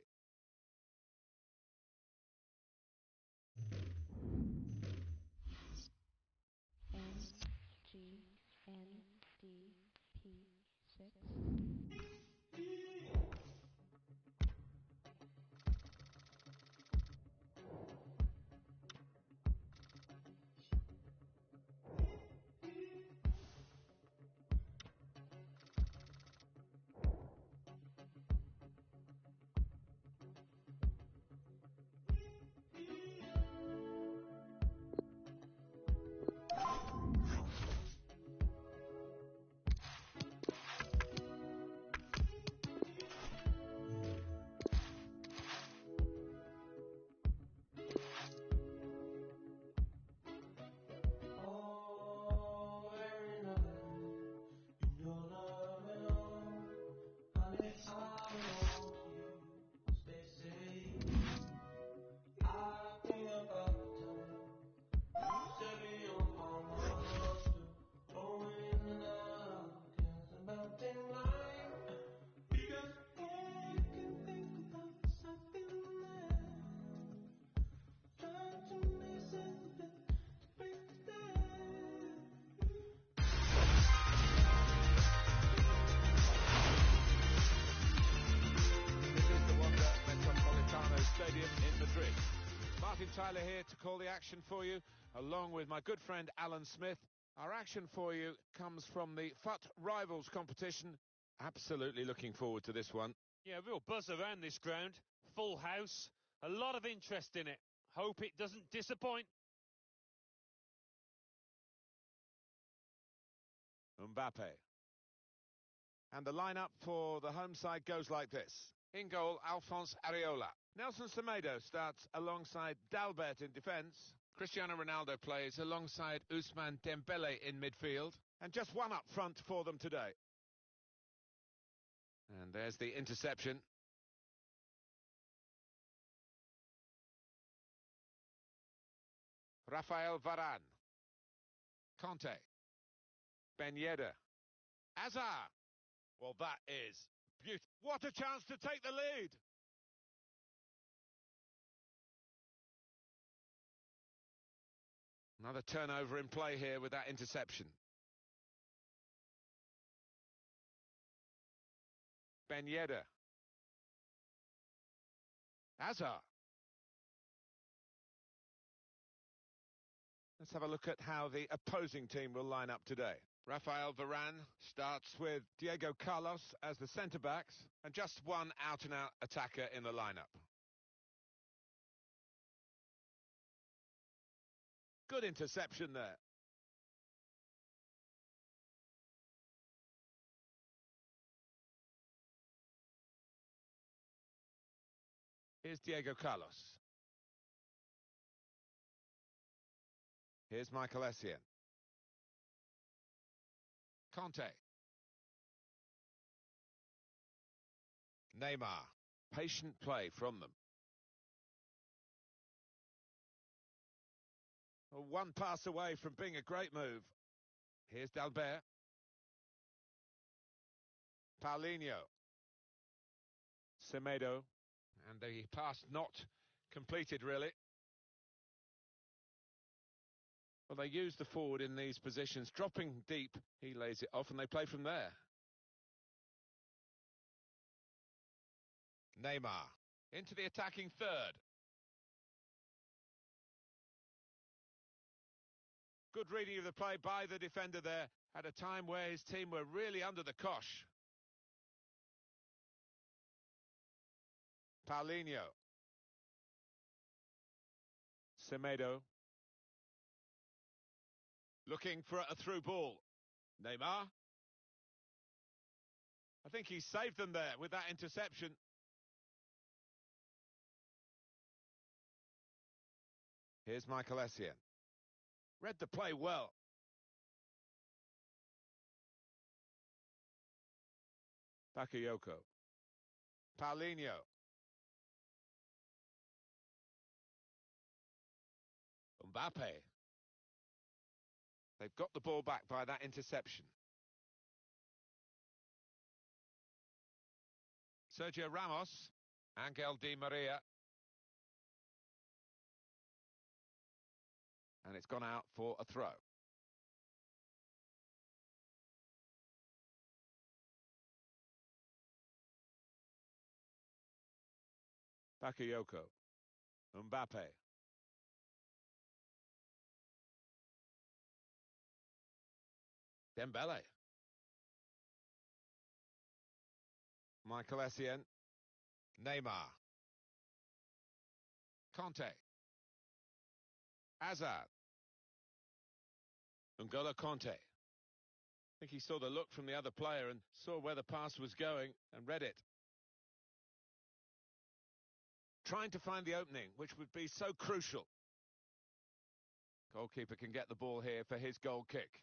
Tyler here to call the action for you, along with my good friend Alan Smith. Our action for you comes from the FUT Rivals competition. Absolutely looking forward to this one. Yeah, real buzz around this ground. Full house. A lot of interest in it. Hope it doesn't disappoint. Mbappe. And the lineup for the home side goes like this. In goal, Alphonse Areola. Nelson Semedo starts alongside Dalbert in defence. Cristiano Ronaldo plays alongside Ousmane Dembele in midfield. And just one up front for them today. And there's the interception. Rafael Varane. Conte. Ben Yedder. Hazard. Well, that is beautiful. What a chance to take the lead. Another turnover in play here with that interception. Ben Yedder. Hazard. Let's have a look at how the opposing team will line up today. Rafael Varane starts with Diego Carlos as the centre-backs and just one out-and-out attacker in the lineup. Good interception there. Here's Diego Carlos. Here's Michael Essien. Conte. Neymar. Patient play from them. One pass away from being a great move. Here's Dalbert. Paulinho. Semedo. And the pass not completed, really. Well, they use the forward in these positions. Dropping deep, he lays it off and they play from there. Neymar into the attacking third. Good reading of the play by the defender there at a time where his team were really under the cosh. Paulinho. Semedo. Looking for a through ball. Neymar. I think he saved them there with that interception. Here's Michael Essien. Read the play well. Bakayoko. Paulinho. Mbappe. They've got the ball back by that interception. Sergio Ramos. Angel Di Maria. And it's gone out for a throw. Bakayoko. Mbappe. Dembele. Michael Essien. Neymar. Conte. Hazard. N'Golo Conte. I think he saw the look from the other player and saw where the pass was going and read it. Trying to find the opening, which would be so crucial. Goalkeeper can get the ball here for his goal kick.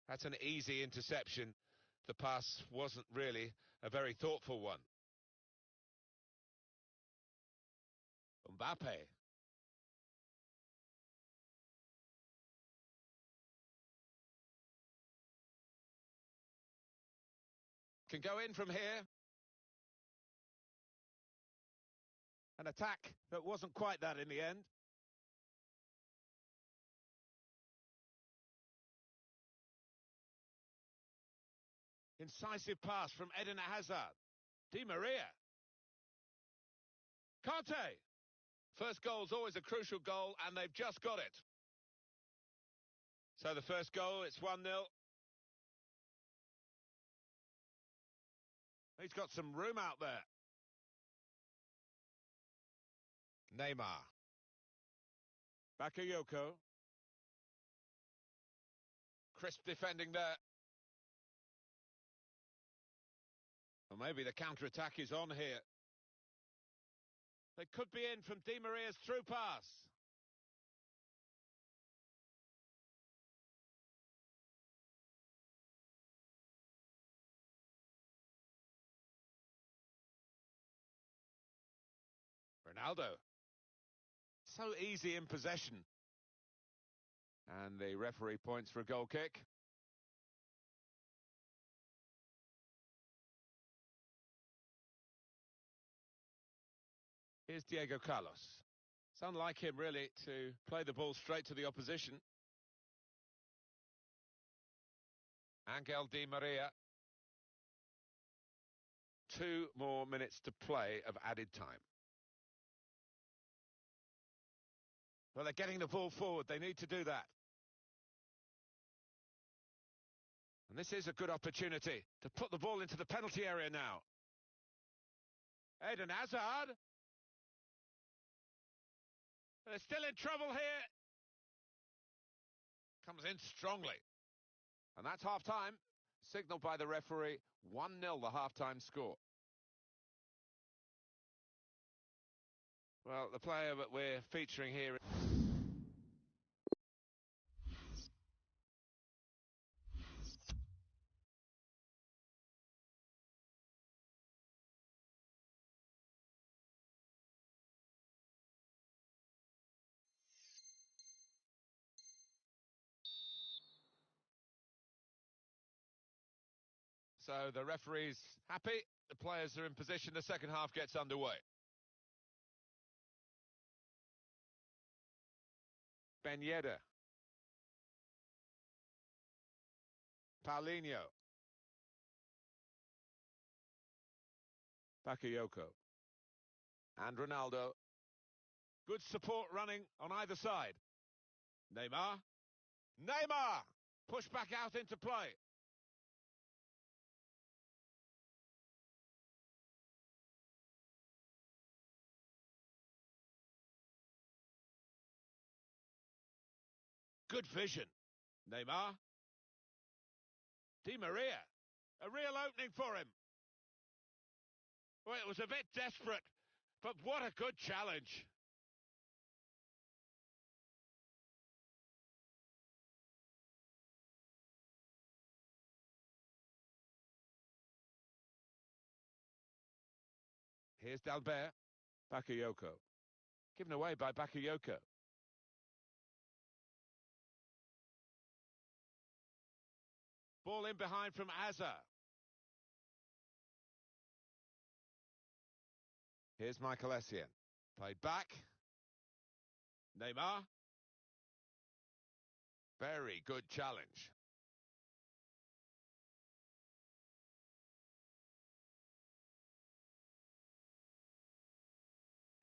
That's an easy interception. The pass wasn't really a very thoughtful one. Mbappe. Can go in from here. An attack that wasn't quite that in the end. Incisive pass from Eden Hazard. Di Maria. Conte. First goal's always a crucial goal, and they've just got it. So the first goal, it's 1-0. He's got some room out there. Neymar. Bakayoko. Crisp defending there. Or maybe the counter-attack is on here. They could be in from Di Maria's through pass. Ronaldo. So easy in possession. And the referee points for a goal kick. Here's Diego Carlos. It's unlike him, really, to play the ball straight to the opposition. Angel Di Maria. 2 more minutes to play of added time. Well, they're getting the ball forward. They need to do that. And this is a good opportunity to put the ball into the penalty area now. Eden Hazard. They're still in trouble here. Comes in strongly. And that's half-time. Signalled by the referee. 1-0 the half-time score. Well, the player that we're featuring here... So the referee's happy. The players are in position. The second half gets underway. Ben Yedder. Paulinho. Bakayoko. And Ronaldo. Good support running on either side. Neymar. Neymar! Push back out into play. Good vision. Neymar. Di Maria. A real opening for him. Well, it was a bit desperate, but what a good challenge. Here's Dalbert. Bakayoko. Given away by Bakayoko. Ball in behind from Hazard. Here's Michael Essien. Played back. Neymar. Very good challenge.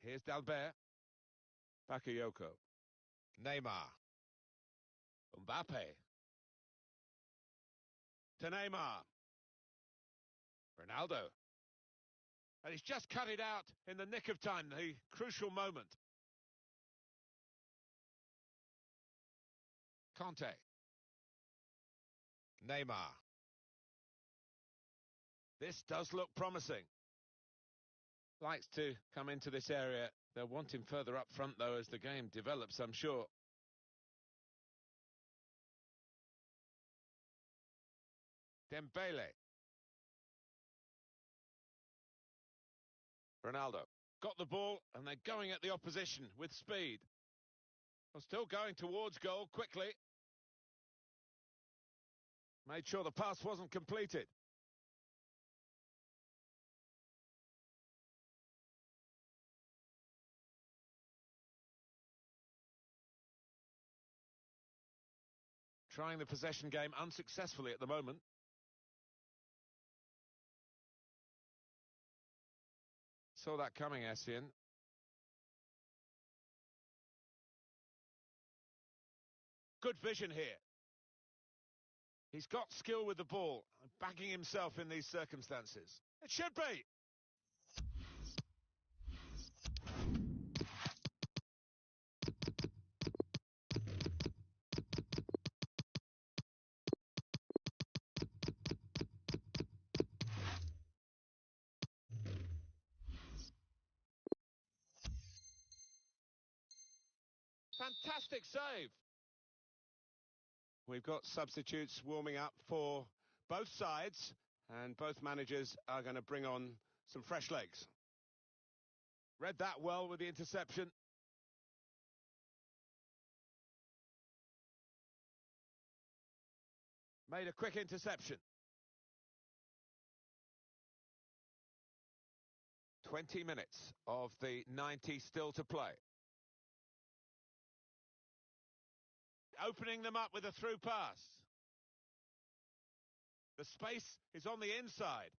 Here's Dalbert. Bakayoko. Neymar. Mbappe. To Neymar. Ronaldo. And he's just cut it out in the nick of time, the crucial moment. Conte. Neymar. This does look promising. Likes to come into this area. They'll want him further up front, though, as the game develops, I'm sure. Dembele. Ronaldo. Got the ball, and they're going at the opposition with speed. Well, still going towards goal quickly. Made sure the pass wasn't completed. Trying the possession game unsuccessfully at the moment. Saw that coming, Essien. Good vision here. He's got skill with the ball, backing himself in these circumstances. It should be. Fantastic save. We've got substitutes warming up for both sides, and both managers are going to bring on some fresh legs. Read that well with the interception. Made a quick interception. 20 minutes of the 90 still to play. Opening them up with a through pass. The space is on the inside.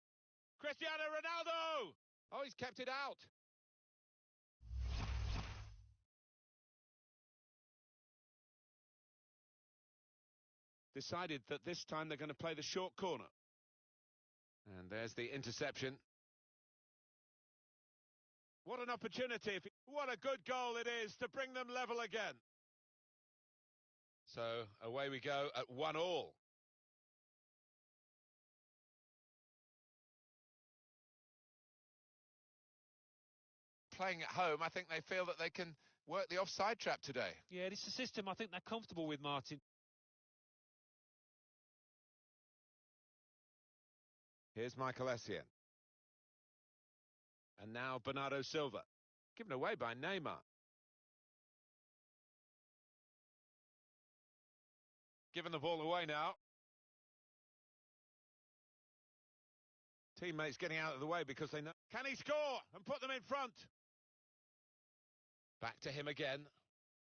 Cristiano Ronaldo! Oh, he's kept it out. Decided that this time they're going to play the short corner. And there's the interception. What an opportunity. What a good goal it is to bring them level again. So away we go at 1-1. Playing at home, I think they feel that they can work the offside trap today. Yeah, this is a system I think they're comfortable with, Martin. Here's Michael Essien. And now Bernardo Silva. Given away by Neymar. Given the ball away now. Teammates getting out of the way because they know. Can he score and put them in front? Back to him again.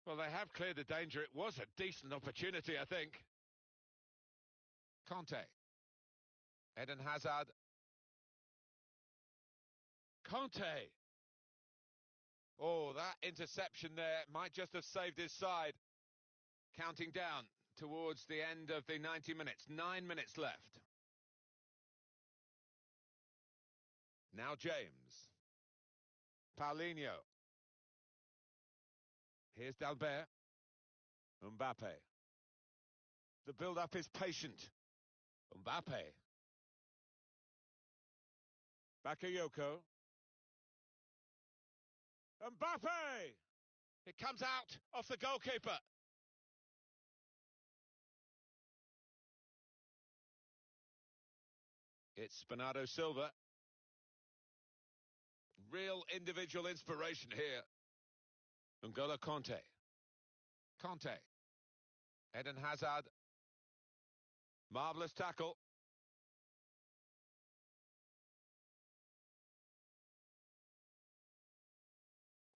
Well, they have cleared the danger. It was a decent opportunity, I think. Conte. Eden Hazard. Conte. Oh, that interception there might just have saved his side. Counting down towards the end of the 90 minutes. 9 minutes left. Now James. Paulinho. Here's Dalbert. Mbappe. The build-up is patient. Mbappe. Bakayoko. Mbappe! It comes out off the goalkeeper. It's Bernardo Silva. Real individual inspiration here. N'Golo Conte. Conte. Eden Hazard. Marvellous tackle.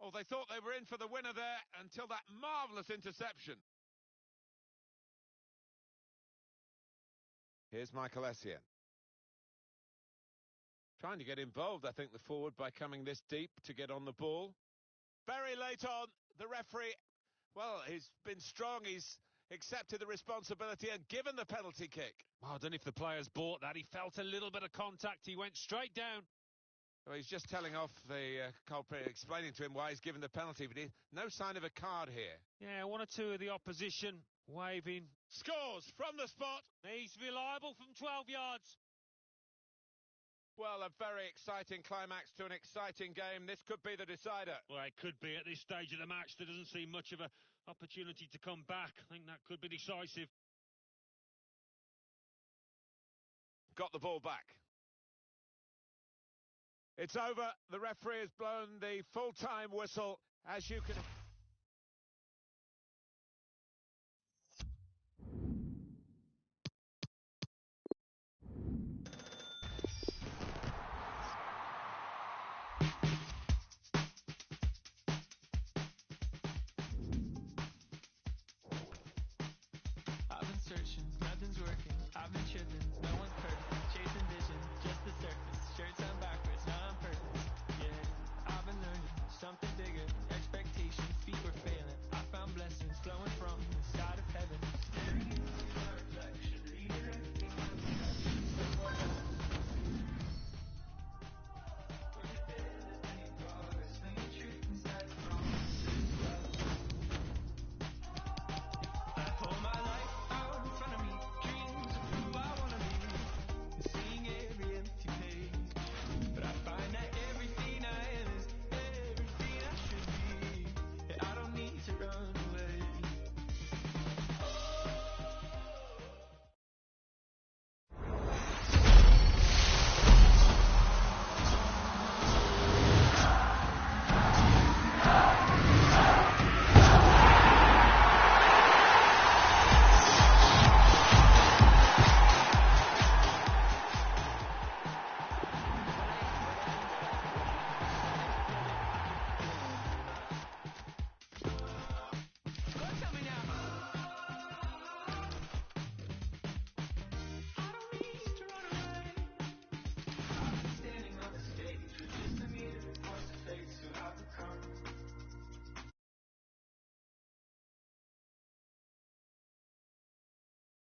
Oh, they thought they were in for the winner there until that marvellous interception. Here's Michael Essien. Trying to get involved, I think, the forward by coming this deep to get on the ball. Very late on, the referee, well, he's been strong, he's accepted the responsibility and given the penalty kick. Well, I don't know if the players bought that. He felt a little bit of contact. He went straight down. Well, he's just telling off the culprit, explaining to him why he's given the penalty, but no sign of a card here. Yeah, one or two of the opposition waving. Scores from the spot. He's reliable from 12 yards. Well, a very exciting climax to an exciting game. This could be the decider. Well, it could be at this stage of the match. There doesn't seem much of an opportunity to come back. I think that could be decisive. Got the ball back. It's over. The referee has blown the full-time whistle, as you can... I've been searching, nothing's working. I've been tripping, no one's perfect. Chasing